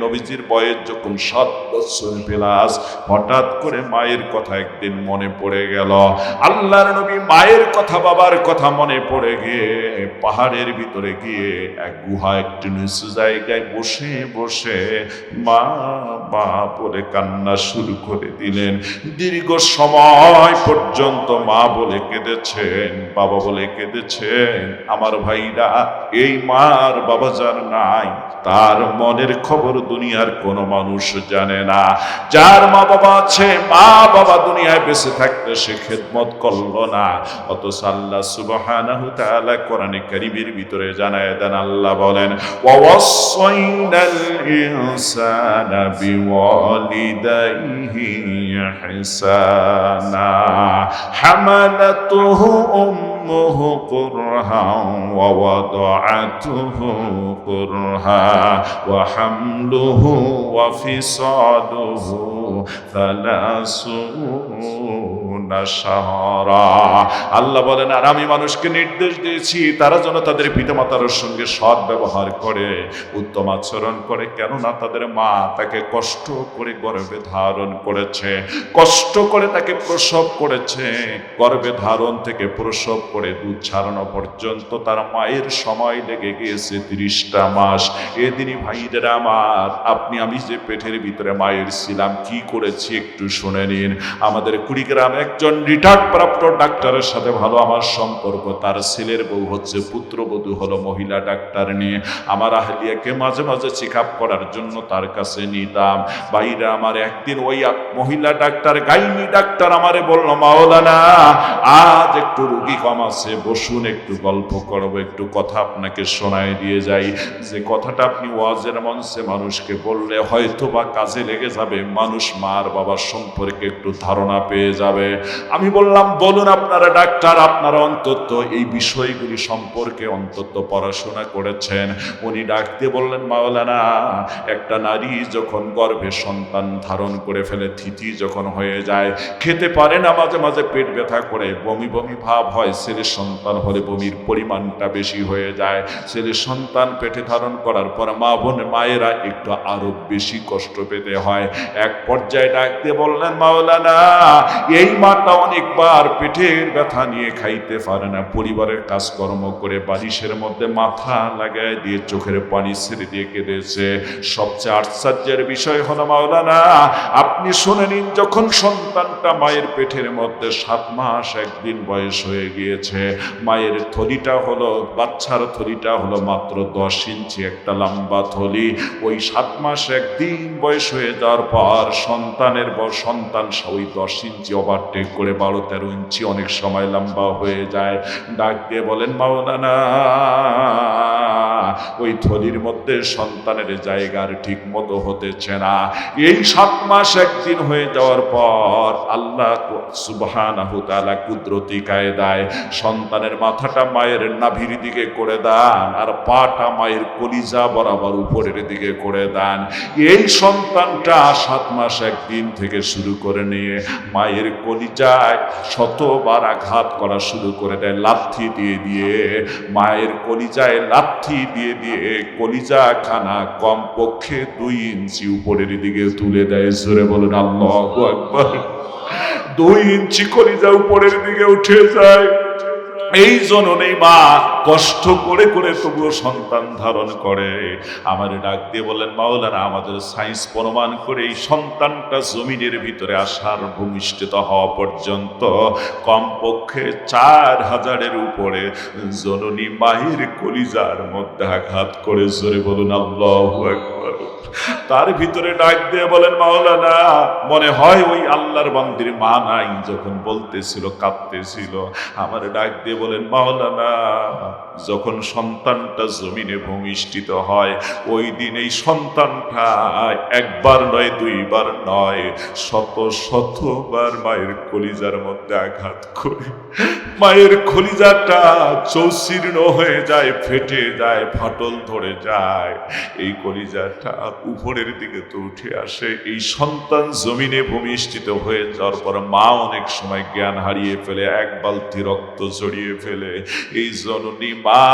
নবীজির বয়স যখন 7 বছর প্লাস, হঠাৎ করে মায়ের কথা একদিন মনে পড়ে গেল। আল্লাহর নবী মায়ের কথা, বাবার কথা মনে পড়ে গিয়ে পাহাড়ের ভিতরে গিয়ে এক গুহা, একটি নিচু জায়গায় বসে বসে মা মা বলে কান্না শুরু করে দিলেন। দীর্ঘ সময় পর্যন্ত মা বলে কেঁদেছেন, বাবা বলে কেঁদেছেন। আমার ভাইরা, এই মার বাবা যার নাই, তার মনের খবর দুনিয়ার কোনো মানুষ জানে না। যার মা বাবা আছে, মা বাবা দুনিয়ায় বেঁচে থাকতে সে খেদমত করলো না, অথচ আল্লাহ সুবহানাহু তাআলা কোরআনে কারীমের ভিতরে জানায় দেন, আল্লাহ বলেন, ওয়াসাইনাল ইনসানা বিওয়ালিদাইহি ইহসানা হামালাতুহু উম্মুহু কুরহান ওয়া ওয়াদাআতুহু কুরহা ওয়া হামলুহু ওয়া ফিসালুহু 30 শাহরা। আল্লাহ বলেন, আর আমি মানুষকে নির্দেশ দিয়েছি তারা যেন তাদের পিতামাতার সঙ্গে সৎ ব্যবহার করে, উত্তম আচরণ করে, কেননা তাদের মা তাকে কষ্ট করে গর্ভে ধারণ করেছে, কষ্ট করে তাকে প্রসব করেছে। গর্ভে ধারণ থেকে প্রসব করে দুধ ছাড়ানো পর্যন্ত তার মায়ের সময় লেগে গিয়েছে 30টা মাস। এদিনই ভাইরা আমার, আমি যে পেটের ভিতরে মায়ের ছিলাম কি করেছি একটু শুনে নিন। আমাদের কুড়িগ্রামে একজন রিটায়ার্ড প্রাপ্ত ডাক্তারের সাথে ভালো আমার সম্পর্ক, তার ছেলের বউ হচ্ছে পুত্রবধূ হলো মহিলা ডাক্তার নিয়ে। আমার আহলিয়াকে মাঝে মাঝে চেক আপ করার জন্য তার কাছে নিতাম। ভাইরা আমার, একদিন ওই মহিলা ডাক্তার, গাইনি ডাক্তার আমারে বলল, মাওলানা আজ একটু রুগী কম আছে, বসুন একটু গল্প করবো, একটু কথা আপনাকে শোনায় দিয়ে যাই। যে কথাটা আপনি ওয়াজের মঞ্চে মানুষকে বললে হয়তো বা কাজে লেগে যাবে, মানুষ মার বাবার সম্পর্কে একটু ধারণা পেয়ে যাবে। আমি বললাম, বলুন আপনারা ডাক্তার, আপনারা অন্তত এই বিষয়গুলি সম্পর্কে অন্তত পড়াশোনা করেছেন। উনি ডাকতে বললেন, মাওলানা একটা নারী যখন গর্ভে সন্তান ধারণ করে ফেলে, থিতি যখন হয়ে যায়, খেতে পারে না, মাঝে মাঝে পেট ব্যথা করে, বমি বমি ভাব হয়, ছেলের সন্তান হলে বমির পরিমাণটা বেশি হয়ে যায়। ছেলের সন্তান পেটে ধারণ করার পর মায়েরা একটু আরো বেশি কষ্ট পেতে হয়। এক পর্যায়ে পর্যায়ে ডাক দিয়ে বললেন, মাওলানা এই মাটা অনেকবার পেটের ব্যথা নিয়ে খাইতে পারে না, পরিবারের কাজকর্ম করে বালিশের মধ্যে মাথা লাগায় দিয়ে চোখের পানি ছেড়ে দিয়ে কেঁদেছে। সবচেয়ে আশ্চর্যের বিষয় হলো মাওলানা, আপনি শুনে নিন, যখন সন্তানটা মায়ের পেটের মধ্যে 7 মাস 1 দিন বয়স হয়ে গিয়েছে, মায়ের থলিটা হলো, বাচ্চার থলিটা হলো মাত্র 10 ইঞ্চি একটা লম্বা থলি। ওই 7 মাস 1 দিন বয়স হয়ে যাওয়ার পর সন্তানের সন্তান ওই 10 ইঞ্চি ওভারটেক করে 12-13 ইঞ্চি অনেক সময় লম্বা হয়ে যায়। ডাক দিয়ে বলেন, মাওলানা ওই থলির মধ্যে সন্তানের জায়গা আর ঠিক মতো হতেছে না। এই 7 মাস 1 দিন হয়ে যাওয়ার পর আল্লাহ সুবহানাহু তাআলা কুদরতি কায়দায় সন্তানের মাথাটা মায়ের নাভির দিকে করে দেন, আর পাটা মায়ের কলিজা বরাবর উপরের দিকে করে দেন। এই সন্তানটা 7 মাস 1 দিন থেকে শুরু করে নিয়ে মায়ের কলিজায় শতবার আঘাত করা শুরু করে দেয়, লাথি দিয়ে দিয়ে মায়ের কলিজায় লাথি দিয়ে দিয়ে কলিজা খানা কমপক্ষে 2 ইঞ্চি উপরের দিকে তুলে দেয়। জোরে বলুন আল্লাহু আকবার। 2 ইঞ্চি কলিজা উপরের দিকে উঠে যায়। এই জননী মা কষ্ট করে করে তবুও সন্তান ধারণ করে। আমার ডাক দিয়ে বললেন, মাওলানা আমাদের সায়েন্স প্রমাণ করে এই সন্তানটা জমিনের ভিতরে আসার ভূমিষ্ঠিত হওয়া পর্যন্ত কমপক্ষে 4000-এর উপরে জননী মায়ের কলিজার মধ্যে আঘাত করে। জোরে বলুন আল্লাহু আকবার। তার ভিতরে ডাক দিয়ে বলেন, মাওলানা মনে হয় ওই আল্লাহর বান্দির মা নাই, যখন বলতেছিল কাঁদতেছিল। আমার ডাক দিয়ে বলেন, মাওলানা যখন সন্তানটা জমিনে ভূমিষ্ঠিত হয় ওই দিন এই সন্তানটা 1 বার নয় 2 বার নয় 100-100বার মায়ের কলিজার মধ্যে আঘাত করে মায়ের কলিজাটা চৌচির্ণ হয়ে যায়, ফেটে যায়, ফাটল ধরে যায়। এই কলিজাটা উপরের দিকে তো উঠে আসে। এই সন্তান জমিনে ভূমিষ্ঠিত হয়ে যাওয়ার পর মা অনেক সময় জ্ঞান হারিয়ে ফেলে, 1 বালতি রক্ত জড়িয়ে ফেলে। এই জননী মা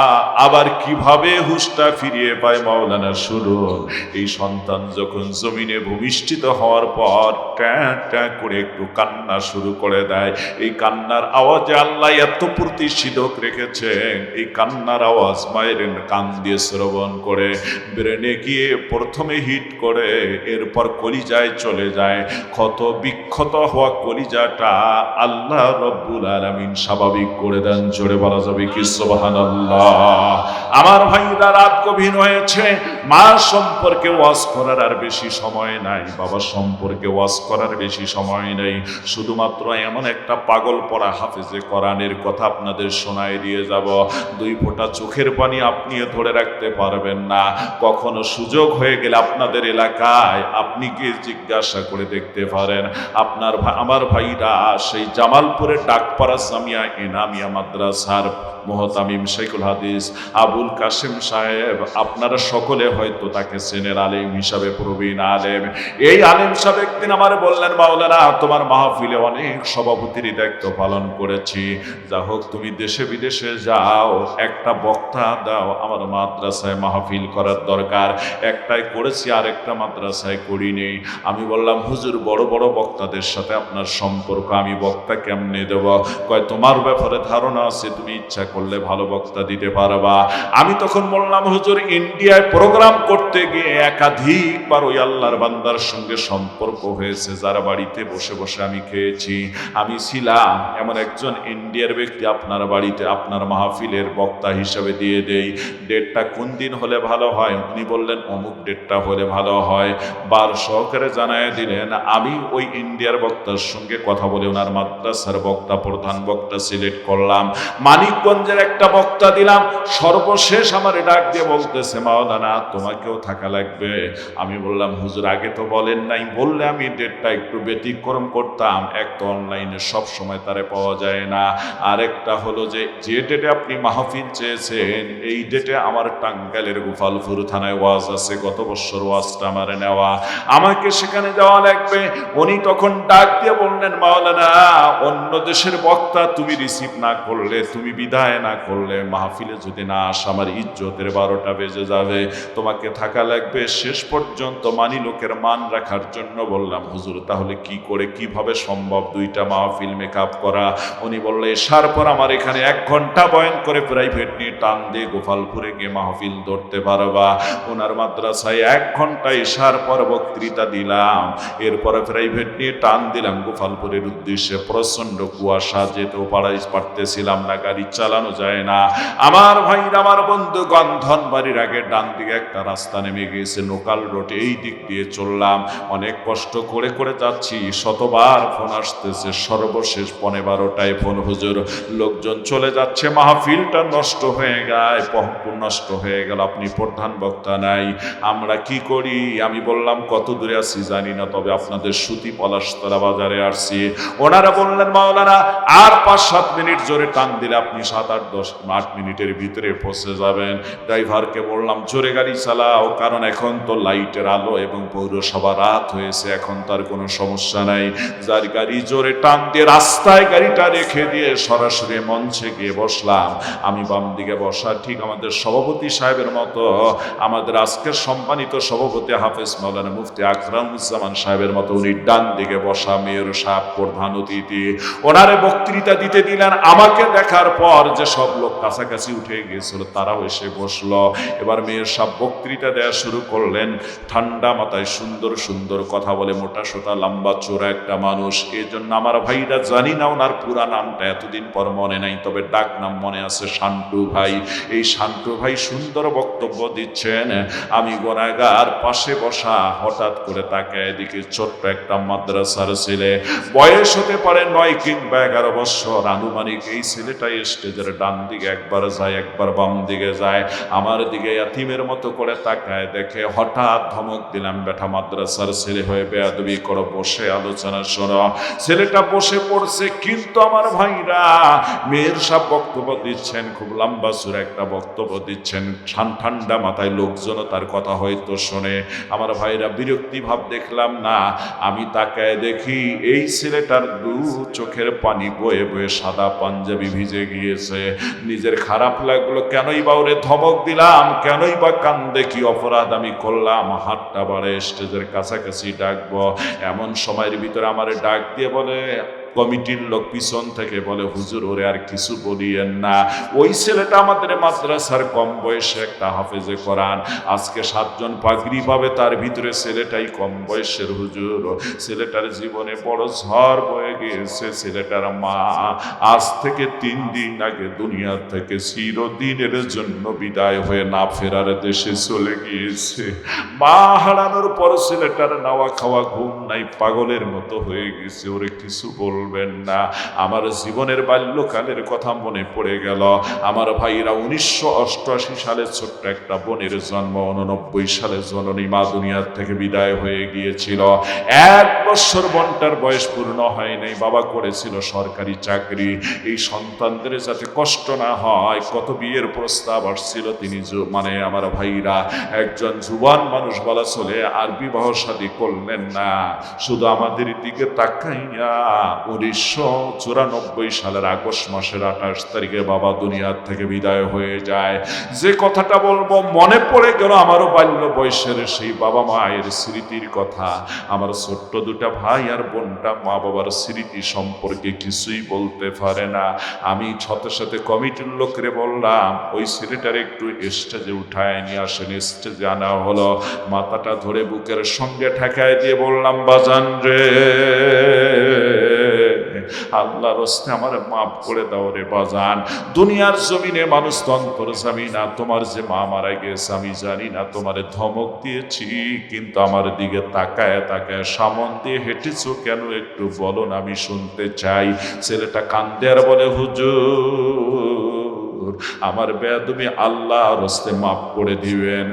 আবার কিভাবে হুঁশটা ফিরিয়ে পায় মাওলানা শুনুন। এই সন্তান যখন জমিনে ভূমিষ্ঠিত হওয়ার পর ট্যাঁ ট্যাঁ করে একটু কান্না শুরু করে দেয়। এই কান্নার আওয়াজে আল্লাহ এত প্রতিষেধক রেখেছেন, এই কান্নার আওয়াজ মায়ের কান দিয়ে শ্রবণ করে ব্রেনে গিয়ে প্রথমে হিট করে, এরপর কলিজায় চলে যায়। ক্ষত বিক্ষত হওয়া কলিজাটা আল্লাহ রব্বুল আলামিন স্বাভাবিক করে দেন। জোরে বলা যাবে কি সুবহানাল্লাহ। আমার ভাইরা, রাত গভীর হয়েছে, মা সম্পর্কে ওয়াজ করার আর বেশি সময় নাই, বাবা সম্পর্কে ওয়াজ করার বেশি সময় নেই। শুধুমাত্র এমন একটা পাগল পড়া হাফেজে কোরআনের কথা আপনাদের শোনায় দিয়ে যাব। 2 ফোঁটা চোখের পানি আপনিও ধরে রাখতে পারবেন না। কখনো সুযোগ হয়ে গেলে আপনাদের এলাকায় আপনি গিয়ে জিজ্ঞাসা করে দেখতে পারেন। আমার ভাইরা সেই জামালপুরের ডাকপাড়া জামিয়া ইনামিয়া মাদ্রাসার মুহতামিম শেখুল হাদিস আবুল কাসেম সাহেব, আপনারা সকলে হয়তো তাকে চেনেন, আলেম হিসাবে প্রবীণ আলেম। এই আলেম সাহেব একদিন আমার বললেন, মাওলানা তোমার মাহফিলে অনেক সভাপতির দায়িত্ব পালন করেছি, যা হোক তুমি দেশে বিদেশে যাও, একটা বক্তা দাও, আমার মাদ্রাসায় মাহফিল করার দরকার। একটাই করেছি, আর একটা মাদ্রাসায় করিনি। আমি বললাম, হুজুর বড় বড় বক্তাদের সাথে আপনার সম্পর্ক, আমি বক্তা কেমনে দেব? কয় তোমার ব্যাপারে ধারণা আছে, তুমি ইচ্ছা করলে ভালো বক্তা দিতে পারবা। আমি তখন বললাম, হুজুর ইন্ডিয়ায় প্রোগ্রাম করতে গিয়ে একাধিকবার ওই আল্লাহর বান্দার সঙ্গে সম্পর্ক হয়েছে, যার বাড়িতে বসে বসে আমি খেয়েছি। আমি ছিলাম এমন একজন ইন্ডিয়ার ব্যক্তি, আপনার বাড়িতে আপনার মাহফিলের বক্তা হিসাবে দিয়ে দেই, ডেটটা কোন দিন হলে ভালো হয়? উনি বললেন অমুক ডেটটা হলে ভালো হয়। বার সহকারে জানায় দিলেন। আমি ওই ইন্ডিয়ার বক্তার সঙ্গে কথা বলে ওনার মাদ্রাসার বক্তা, প্রধান বক্তা সিলেক্ট করলাম। মানিকগঞ্জের একটা বক্তা দিলাম। সর্বশেষ আমার ডাক দিয়ে বলতেছে, মাওলানা তোমাকেও থাকা লাগবে। আমি বললাম, হুজুর আগে তো বলেন নাই, বললে আমি ডেটটা একটু ব্যতিক্রম করতাম। এক তো অনলাইনে সব সময় তারে পাওয়া যায় না, আরেকটা হলো যে ডেটে আপনি মাহফিল চেয়েছেন এই ডেটে আমার টাঙ্গাইলের গোপালপুর থানায় ওয়াজ আছে, গত বছর ওয়াজ ওয়াজটা আমার নেওয়া, আমাকে সেখানে যাওয়া লাগবে। উনি তখন ডাক দিয়ে বললেন, মাওলানা অন্য দেশের বক্তা তুমি রিসিভ না করলে, তুমি বিদায় না করলে, মাহফিলে যদি না আসা আমার ইজ্জতের 12টা বেজে যাবে, তোমাকে থাকা লাগবে শেষ পর্যন্ত মানি লোকের মান রাখার জন্য। বললাম হুজুর তাহলে কি করে কিভাবে সম্ভব 2টা মাহফিল মেকআপ করা? উনি বললে এসার পর আমার এখানে 1 ঘন্টা বয়ান করে প্রাইভেট নিয়ে টান দিয়ে গোপালপুরে গিয়ে মাহফিল ধরতে পারবা। ওনার মাদ্রাসায় 1 ঘন্টা এসার পর বক্তৃতা দিলাম, এরপরে প্রাইভেট নিয়ে টান দিলাম গোপালপুরের উদ্দেশ্যে। প্রচন্ড কুয়াশা, যেতেও পারতেছিলাম না, গাড়ি চালানো যায় না। আমার ভাইরা আমার বন্ধুগণ, ধনবাড়ির আগে ডান দিকে একটা রাস্তা নেমে গিয়েছে, লোকাল রোড, এই দিক দিয়ে চললাম। অনেক কষ্ট করে করে যাচ্ছি, শতবার ফোন আসতেছে। সর্বশেষ 12:15টায় ফোন, হুজুর লোকজন চলে যাচ্ছে, মাহফিলটা নষ্ট হয়ে নষ্ট হয়ে গেল, আপনি প্রধান বক্তা নাই, আমরা কি করি? আমি বললাম কত দূরে আছি জানি না, তবে আপনাদের সুতি পলাশতলা বাজারে আসছি। ওনারা বললেন মাওলানা আর 5-7 মিনিট জোরে টান দিলে আপনি 7-8 মিনিটের ভিতরে পৌঁছে যাবেন। ড্রাইভারকে বললাম জোরে গাড়ি চালাও, কারণ এখন তো লাইটের আলো এবং পৌরসভা রাত হয়েছে, এখন তার কোনো সমস্যা নাই। যার গাড়ি জোরে টান দিয়ে রাস্তায় গাড়িটা রেখে দিয়ে সরাসরি মঞ্চে গিয়ে বসলাম। আমি বাম দিকে বসা, ঠিক আমাদের সভাপতি সাহেবের মতো, আমাদের আজকের সম্মানিত সভাপতি হাফেজ মাওলানা মুফতি আকরামুজ্জামান সাহেবের মতো উনি ডান দিকে বসা। মেয়র সাহেব প্রধান অতিথি, ওনারে বক্তৃতা দিতে দিলেন। আমাকে দেখার পর যে সব লোক কাছাকাছি উঠে গিয়েছিল তারাও এসে বসলো। এবার মেয়র সাহেব বক্তৃতা দেওয়া শুরু করলেন। ঠান্ডা মাথায় সুন্দর সুন্দর কথা বলে, মোটা সোটা লম্বা চোরা একটা মানুষ। এই জন্য আমার ভাইরা, জানি না ওনার পুরা নামটা এতদিন পর মনে নাই, তবে ডাক নাম মনে আছে, শান্টু ভাই। এই শান্টু ভাই সুন্দর বক্তব্য দিচ্ছেন। আমি গোনাগার পাশে বসা, হঠাৎ করে তাকায় এদিকে ছোট্ট একটা মাদ্রাসার ছেলে, বয়স হতে পারে 9 কিংবা 11 বছর আনুমানিক। এই ছেলেটা স্টেজের ডান দিকে একবার যায়, একবার বাম দিকে যায়, আমার দিকে ইয়াতিমের মতো করে তাকায় দেখে। হঠাৎ ধমক দিলাম, বেটা মাদ্রাসার ছেলে হয়ে বেয়াদবি করো, বসে আলোচনা শোনো। ছেলেটা বসে পড়ছে। কিন্তু আমার ভাইরা, মেয়ের সব বক্তব্য দিচ্ছেন, খুব লম্বা সুরে একটা বক্তব্য দিচ্ছেন, ঠান্ডা মাথায় লোকজন তার কথা হয়তো শোনে। আমার ভাইরা, বিরক্তি ভাব দেখলাম না, আমি তাকায় দেখি এই ছেলেটার 2 চোখের পানি বয়ে বয়ে সাদা পাঞ্জাবি ভিজে গিয়েছে। নিজের খারাপ লাগলো, কেনই বা ওরে ধমক দিলাম, কেনই বা কান্দে, কি অপরাধ আমি করলাম? হাতটা বাড়ে স্টেজের কাছাকাছি ডাকবো, এমন সময়ের ভিতরে আমারে ডাক দিয়ে বলে, কমিটির লোক পিছন থেকে বলে, হুজুর ওরে আর কিছু বলিয়েন না। ওই ছেলেটা আমাদের মাদ্রাসার কম বয়সে একটা হাফেজে কোরআন, আজকে 7 জন পাগড়ি পাবে, তার ভিতরে ছেলেটাই কম বয়সের। হুজুর ছেলেটার জীবনে বড় ঝড় বয়ে গিয়েছে। ছেলেটার মা আজ থেকে 3 দিন আগে দুনিয়া থেকে চিরদিনের জন্য বিদায় হয়ে না ফেরার দেশে চলে গিয়েছে। মা হারানোর পর ছেলেটার নাওয়া খাওয়া ঘুম নাই, পাগলের মতো হয়ে গেছে। ওরে কিছু বলবেন না। আমার জীবনের বাল্যকালের কথা মনে পড়ে গেল। আমার ভাইরা, 1988 সালে ছোট্ট একটা বোনের জন্ম, 89 সালে জননী মা দুনিয়ার থেকে বিদায় হয়ে গিয়েছিল। 1 বছর বোনটার বয়স পূর্ণ হয় নাই। বাবা করেছিল সরকারি চাকরি। এই সন্তানদের যাতে কষ্ট না হয়, কত বিয়ের প্রস্তাব আসছিল, তিনি মানে আমার ভাইরা একজন জুয়ান মানুষ বলা চলে, আর বিবাহ শাদী করলেন না। শুধু আমাদের দিকে তাকাইয়া 1994 সালের আগস্ট মাসের 28 তারিখে বাবা দুনিয়ার থেকে বিদায় হয়ে যায়। যে কথাটা বলবো মনে পড়ে গেল আমারও বাল্য বয়সের সেই বাবা মায়ের স্মৃতির কথা। আমার ছোট্ট 2টা ভাই আর বোনটা মা বাবার স্মৃতি সম্পর্কে কিছুই বলতে পারে না। আমি সাথে সাথে কমিটির লোকরে বললাম, ওই ছেলেটার একটু স্টেজে উঠায় নিয়ে আসেন। স্টেজে আনা হলো, মাথাটা ধরে বুকের সঙ্গে ঠেকায় দিয়ে বললাম, বাজান রে, আল্লাহর রাস্তে আমার মাফ করে দাও রে বাজান। দুনিয়ার জমিনে মানুষ তো অন্তর জানি না, তোমার যে মা মারা গেছে আমি জানি না, তোমারে ধমক দিয়েছি, কিন্তু আমার দিকে তাকায় তাকায় সামন দিয়ে হেঁটেছো কেন একটু বলো না, আমি শুনতে চাই। ছেলেটা কান্দে আর বলে, হুজুর আমার বেয়াদবি আল্লাহর রাস্তে মাফ করে দিবেন।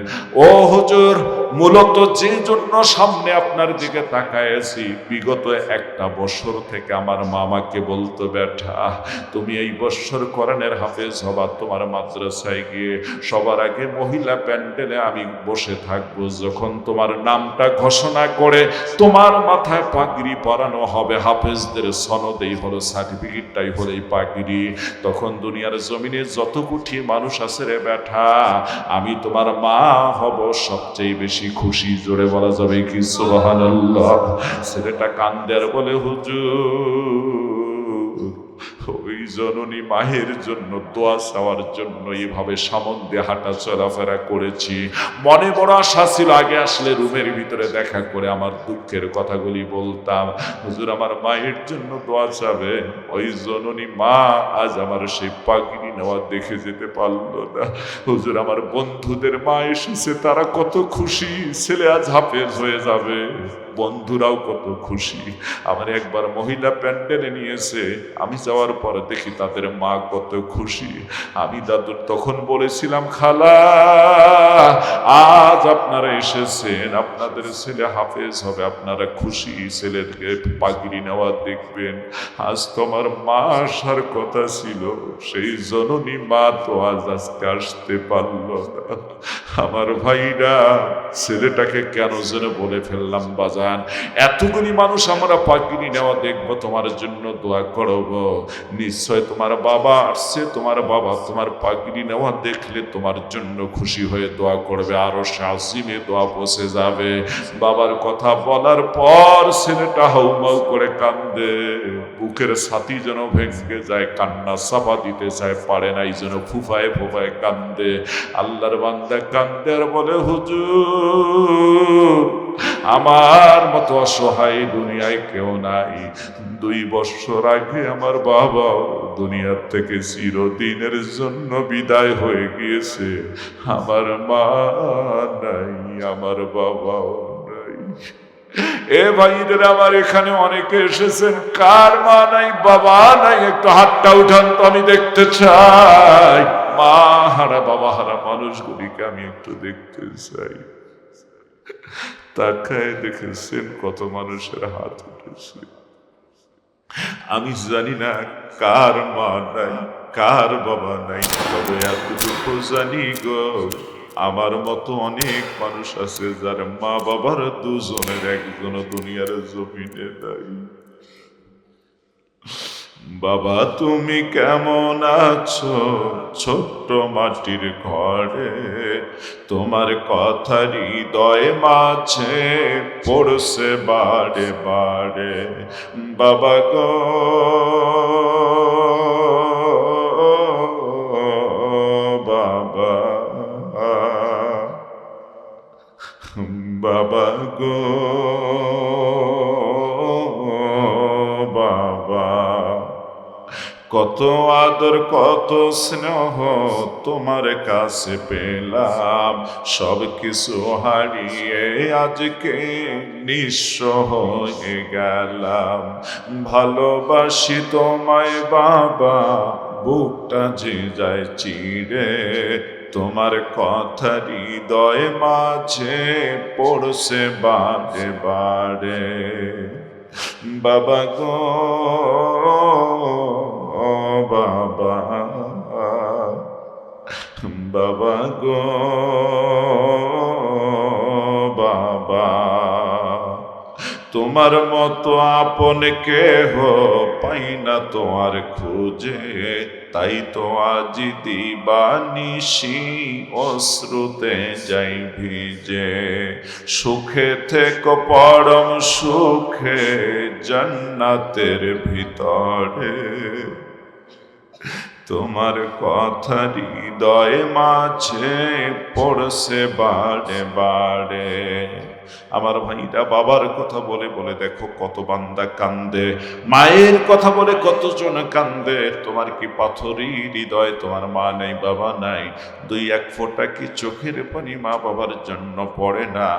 ও হুজুর, মূলত যে জন্য সামনে আপনার দিকে তাকায়েছি, বিগত একটা বছর থেকে আমার মামাকে বলতো, বেটা তুমি এই বছর কোরআনের হাফেজ হবা, তোমার মাদ্রাসায় গিয়ে সবার আগে মহিলা প্যান্ডেলে আমি বসে থাকবো, যখন তোমার নামটা ঘোষণা করে তোমার মাথায় পাগড়ি পরানো হবে, হাফেজদের সনদেই হলো, সার্টিফিকেটটাই হলো এই পাগড়ি, তখন দুনিয়ার জমিনে যত কোটি মানুষ আছে রে বেটা, আমি তোমার মা হব সবচেয়ে বেশি খুশি। জোরে বলা যাবে কি সুবহানাল্লাহ? ছেলেটা কান্দে আর বলে, হুজুর ওই জননী মায়ের জন্য দোয়া চাওয়ার জন্য এইভাবে সামনে হাঁটা চলাফেরা করেছি, মনে বড় আশা ছিল আগে আসলে রুমের ভিতরে দেখা করে আমার দুঃখের কথাগুলি বলতাম, হুজুর আমার মায়ের জন্য দোয়া চাবে। ওই জননী মা আজ আমার সেই পাগড়ি নেওয়া দেখে যেতে পারলো না। হুজুর আমার বন্ধুদের মা এসেছে, তারা কত খুশি, ছেলে আজ হাফেজ হয়ে যাবে, বন্ধুরাও কত খুশি। আমার একবার মহিলা প্যান্ডেলে নিয়েছে, আমি যাওয়ার পরে দেখি তাদের মা কত খুশি। আমি দাদুর তখন বলেছিলাম, খালা আজ আপনারা এসেছেন, আপনাদের ছেলে হাফেজ হবে, আপনারা খুশি, ছেলেকে পাগড়ি নেওয়া দেখবেন। আজ তোমার মা আসার কথা ছিল, সেই জননী মা তো আজ আজকে আসতে পারল না। আমার ভাইরা, ছেলেটাকে কেন যেন বলে ফেললাম বাজান, এতগুলি মানুষ আমরা পাগড়ি নেওয়া দেখবো, তোমার জন্য দোয়া করব, নিশ্চয় তোমার বাবা আসছে, তোমার বাবা তোমার পাগড়ি নেওয়া দেখলে তোমার জন্য খুশি হয়ে দোয়া করবে, আরো শাসিমে দোয়া পৌঁছে যাবে। বাবার কথা বলার পর ছেলেটা হাউমাউ করে কান্দে, বুকের ছাতি যেন ভেঙে যায়, কান্না চাপা দিতে চায়, পারে না, এই যেন ফুফায় ফুফায় কান্দে। আল্লাহর বান্দা কান্দে আর বলে, হুজুর আমার মতো অসহায় দুনিয়ায় কেউ নাই। 2 বছর আগে আমার বাবা দুনিয়ার থেকে চিরদিনের জন্য বিদায় হয়ে গিয়েছে, আমার মা নাই, আমার বাবাও নাই। এ ভাইদের আমার এখানে অনেকে এসেছেন, কার মা নাই বাবা নাই, একটু হাতটা উঠান তো, আমি দেখতে চাই। মা হারা বাবা হারা মানুষগুলিকে আমি একটু দেখতে চাই। তাকায় দেখেছেন কত মানুষের হাত উঠেছে। আমি জানি না কার মা নাই, কার বাবা নাই, তবে এতটুকু জানি গো, আমার মতো অনেক মানুষ আছে যার মা বাবার দুজনের একজনও দুনিয়ার জমিনে নাই। বাবা তুমি কেমন আছো ছোট্ট মাটির ঘরে, তোমার কথা হৃদয়ে মাঝে পড়ছে বারে বারে। বাবা গো বাবা, বাবা গো বাবা, কত আদর কত স্নেহ তোমার কাছে পেলাম, সব কিছু হারিয়ে আজকে নিঃস্ব হয়ে গেলাম। ভালোবাসি তোমায় বাবা, বুকটা যে যায় চিড়ে, তোমার কথা হৃদয় মাঝে পড়ছে বারে বারে। বাবা গো বাবা, বাবা গো বাবা, তোমার মতো আপন কেহ পাই না তো আর খুঁজে, তাই তো আজ দিবানিশি অশ্রুতে যাই ভিজে। সুখে থেকে পরম সুখে জান্নাতের ভিতরে, তোমার কথা হৃদয় মাঝে পড়ছে বারে বারে। আমার ভাইরা বাবার কথা বলে বলে দেখো কত বান্দা কান্দে, মায়ের কথা বলে কতজন কান্দে। তোমার কি পাথরি হৃদয়, তোমার মা নাই বাবা নাই, দুই এক ফোঁটা কি চোখের পানি মা বাবার জন্য পড়ে না?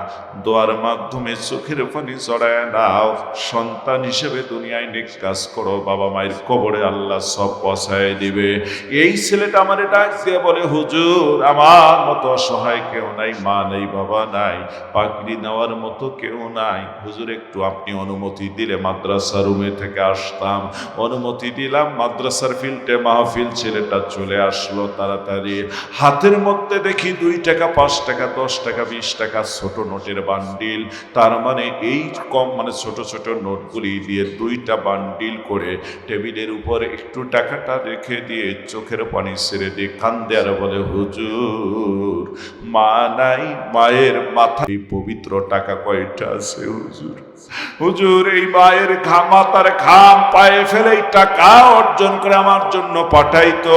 দোয়ার মাধ্যমে চোখের পানি জড়ায় নাও, সন্তান হিসেবে দুনিয়ায় নেক কাজ করো, বাবা মায়ের কবরে আল্লাহ সব পৌঁছায় দিবে। এই ছেলেটা আমারে ডাক দিয়ে বলে, হুজুর আমার মতো অসহায় কেউ নাই, মা নেই বাবা নাই, পাগড়ি নেওয়ার মতো কেউ নাই, হুজুর একটু আপনি অনুমতি দিলে মাদ্রাসা রুমে থেকে আসতাম। অনুমতি দিলাম, মাদ্রাসার ফিল্ডে মাহফিল, ছেলেটা চলে আসলো তাড়াতাড়ি। হাতের মধ্যে দেখি 2 টাকা 5 টাকা 10 টাকা 20 টাকা ছোট নোটের বান্ডিল। তার মানে এই কম মানে ছোট ছোট নোটগুলি দিয়ে 2টা বান্ডিল করে টেবিলের উপর একটু টাকাটা রেখে দিয়ে চোখের পানি ছেড়ে দিয়ে কান্দে আর বলে, হুজুর মা নাই, মায়ের মাথায় পবিত্র টাকা কয়টা আছে হুজুর? হুজুর এই মায়ের মাথার ঘাম পায়ে ফেলে এই টাকা অর্জন করে আমার জন্য পাঠাইতো।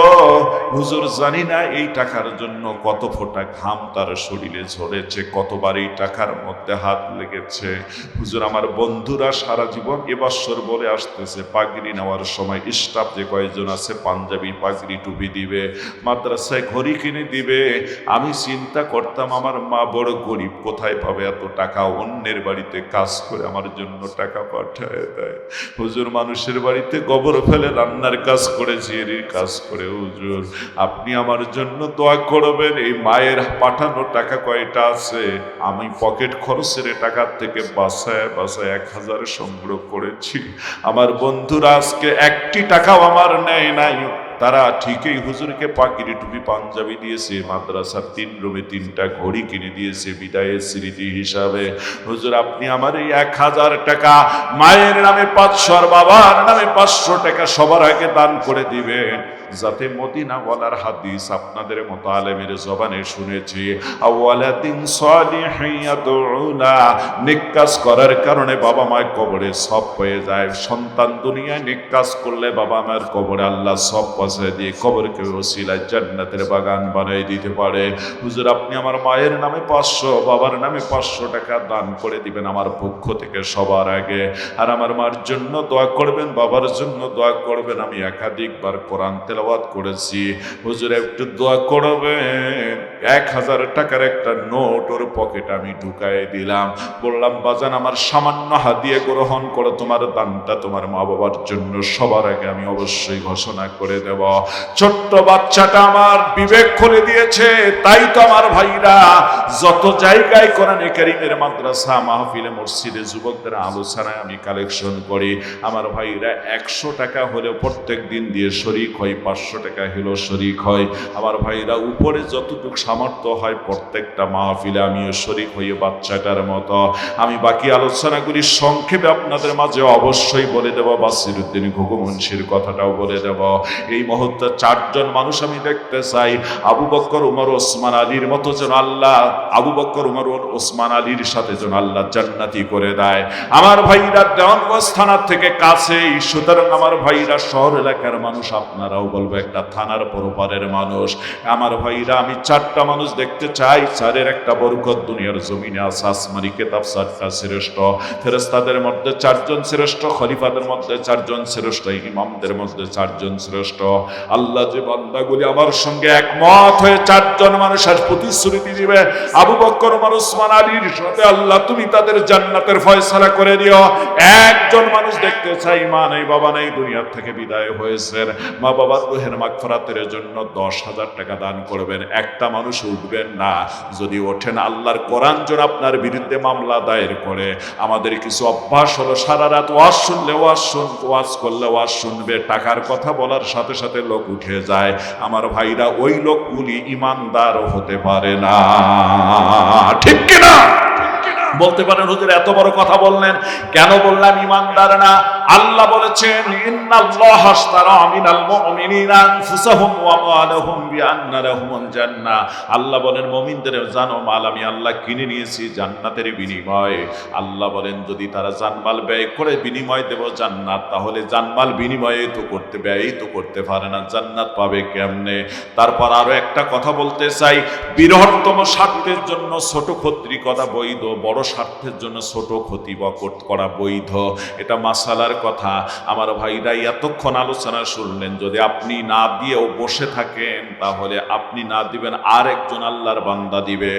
হুজুর জানি না এই টাকার জন্য কত ফোঁটা ঘাম তার শরীরে ঝরেছে, কতবার এই টাকার মধ্যে হাত লেগেছে। হুজুর আমার বন্ধুরা সারা জীবন এবছর বলে আসতেছে পাগড়ি নেওয়ার সময় স্টাফ যে কয়েকজন আছে পাঞ্জাবি পাগড়ি টুপি দিবে, মাদ্রাসায় ঘড়ি কিনে দিবে। আমি চিন্তা করতাম আমার মা বড় গরিব, কোথায় পাবে এত টাকা? অন্যের বাড়িতে কাজ করে আমার জন্য টাকা পাঠায় দেয়। হুজুর মানুষের বাড়িতে গোবর ফেলে রান্নার কাজ করে, জিয়ারির কাজ করে। হুজুর আপনি আমার জন্য দোয়া করবেন। এই মায়ের পাঠানো টাকা কয়টা আছে? আমি পকেট খরচের টাকার থেকে বাসায় 1000 সংগ্রহ করেছি। আমার বন্ধুরা আজকে 1টি টাকাও আমার নেয় নাই। তারা ঠিকই হুজুরকে পাগড়ি টুপি পাঞ্জাবি দিয়েছে, মাদ্রাসার 3 রুমে 3টা ঘড়ি কিনে দিয়েছে বিদায়ের স্মৃতি হিসাবে। হুজুর আপনি আমার এই 1000 টাকা মায়ের নামে 500 আর বাবার নামে 500 টাকা সবার আগে দান করে দিবেন, যাতে মদিনাওয়ালার হাদিস আপনাদের মতো আলেমের জবানে শুনেছি, আওয়ালাদিন সালিহিন ইয়াদউনা, নেক কাজ করার কারণে বাবা মায়ের কবরে সব পেয়ে যায়। সন্তান দুনিয়ায় নেক কাজ করলে বাবা মায়ের কবরে আল্লাহ সব পৌঁছায় দিয়ে কবরকে ওসিলায় জান্নাতের বাগান বানিয়ে দিতে পারে। হুজুর আপনি আমার মায়ের নামে 500, বাবার নামে 500 টাকা দান করে দিবেন আমার পক্ষ থেকে সবার আগে। আর আমার মার জন্য দোয়া করবেন, বাবার জন্য দোয়া করবেন। আমি একাধিকবার কোরআন তেলাওয়াত করেছি, হুজুর একটু দোয়া করবেন। 1000 টাকার একটা নোট ওর পকেটে আমি ঢুকাই দিলাম, বললাম বাজান আমার সামান্য হাদিয়া গ্রহণ করো, তোমার দানটা তোমার মা বাবার জন্য সবার আগে আমি অবশ্যই ঘোষণা করে দেব। ছোট্ট বাচ্চাটা আমার বিবেক খুলে দিয়েছে, তাই তো আমার ভাইরা যত জায়গায় কোরআনে কারীমের মাদ্রাসা মাহফিলে মসজিদে যুবকদের আলোচনায় আমি কালেকশন করি। আমার ভাইরা 100 টাকা হলেও প্রত্যেক দিন দিয়ে শরীক হয়, 500 টাকা হলেও শরীক হয়। আমার ভাইরা উপরে যতটুকু সামর্থ্য হয় প্রত্যেকটা মাহফিলে আমিও শরীক হয়ে বাচ্চাটার মতো। আমি বাকি আলোচনাগুলি সংক্ষেপে আপনাদের মাঝে অবশ্যই বলে দেব, বাসিরউদ্দিন ঘুঘু মুন্সির কথাটাও বলে দেব। এই মুহূর্তে 4 জন মানুষ আমি দেখতে চাই, আবু বকর উমর ওসমান আলীর মতো যেন আল্লাহ আবু বকর উমর ওসমান আলীর সাথে যেন আল্লাহ জান্নাতি করে দেয়। আমার ভাইরা দেওয়ানগঞ্জ থানার থেকে কাছেই, সুতরাং আমার ভাইরা শহর এলাকার মানুষ, আপনারাও বলবো একটা থানার পরপারের মানুষ। আমার ভাইরা আমি 4টা মানুষ দেখতে চাই, 4-এর একটা বরকত দুনিয়ার জমিনে আছে। আসমানি কিতাব 4টা শ্রেষ্ঠ, ফেরেশতাদের মধ্যে 4 জন শ্রেষ্ঠ, খলিফাদের মধ্যে 4 জন শ্রেষ্ঠ, ইমামদের মধ্যে 4 জন শ্রেষ্ঠ। আল্লাহ যে বান্দাগুলি আমার সঙ্গে একমত হয়ে 4 জন মানুষের প্রতিশ্রুতি দিবে আবু বকর ওমর ওসমান আলীর সাথে আল্লাহ তুমি তাদের জান্নাতের ফয়সালা করে দিও। 1 জন মানুষ দেখতে চাই, মা নেই বাবা নেই, দুনিয়ার থেকে বিদায় হয়েছেন, মা বাবার রুহের মাগফিরাতের জন্য 10,000 টাকা দান করবেন। একটা মানুষ উঠবেন না, যদি ওঠেন আল্লাহর কোরআন যেন আপনার বিরুদ্ধে মামলা দায়ের করে। আমাদের কিছু অভ্যাস হলো সারা রাত ওয়াজ শুনলে ওয়াজ করলে ওয়াজ শুনবে, টাকার কথা বলার সাথে সাথে লোক উঠে যায়। আমার ভাইরা ওই লোকগুলি ইমানদার হতে পারে না, ঠিক কিনা? বলতে পারেন হুজুর এত বড় কথা বললেন, কেন বললাম ইমানদার না? আল্লাহ বলেছেন ইন্নাল্লাহা আশতারা মিনাল মুমিনিনা আনফুসাহুম ওয়া আমওয়ালাহুম বিআন্না লাহুমুল জান্নাহ। আল্লাহ বলেন মুমিনদের জানো মাল আমি আল্লাহ কিনে নিয়েছি জান্নাতের বিনিময়ে। আল্লাহ বলেন যদি তারা জানমাল ব্যয় করে বিনিময় দেব জান্নাত, তাহলে জানমাল বিনিময়ে তো করতে ব্যয় তো করতে পারে না, জান্নাত পাবে কেমনে? তারপর আরো একটা কথা বলতে চাই, বৃহত্তম স্বার্থের জন্য ছোট ক্ষত্রিকতা বৈধ, বড় স্বার্থের জন্য ছোট ক্ষতি বকট করা বৈধ। এটা মাসালার কথা। আমার ভাইরা এতক্ষণ আলোচনা শুনলেন, যদি আপনি না দিয়েও বসে থাকেন তাহলে আপনি না দিবেন আর একজন আল্লাহর বান্দা দিবে।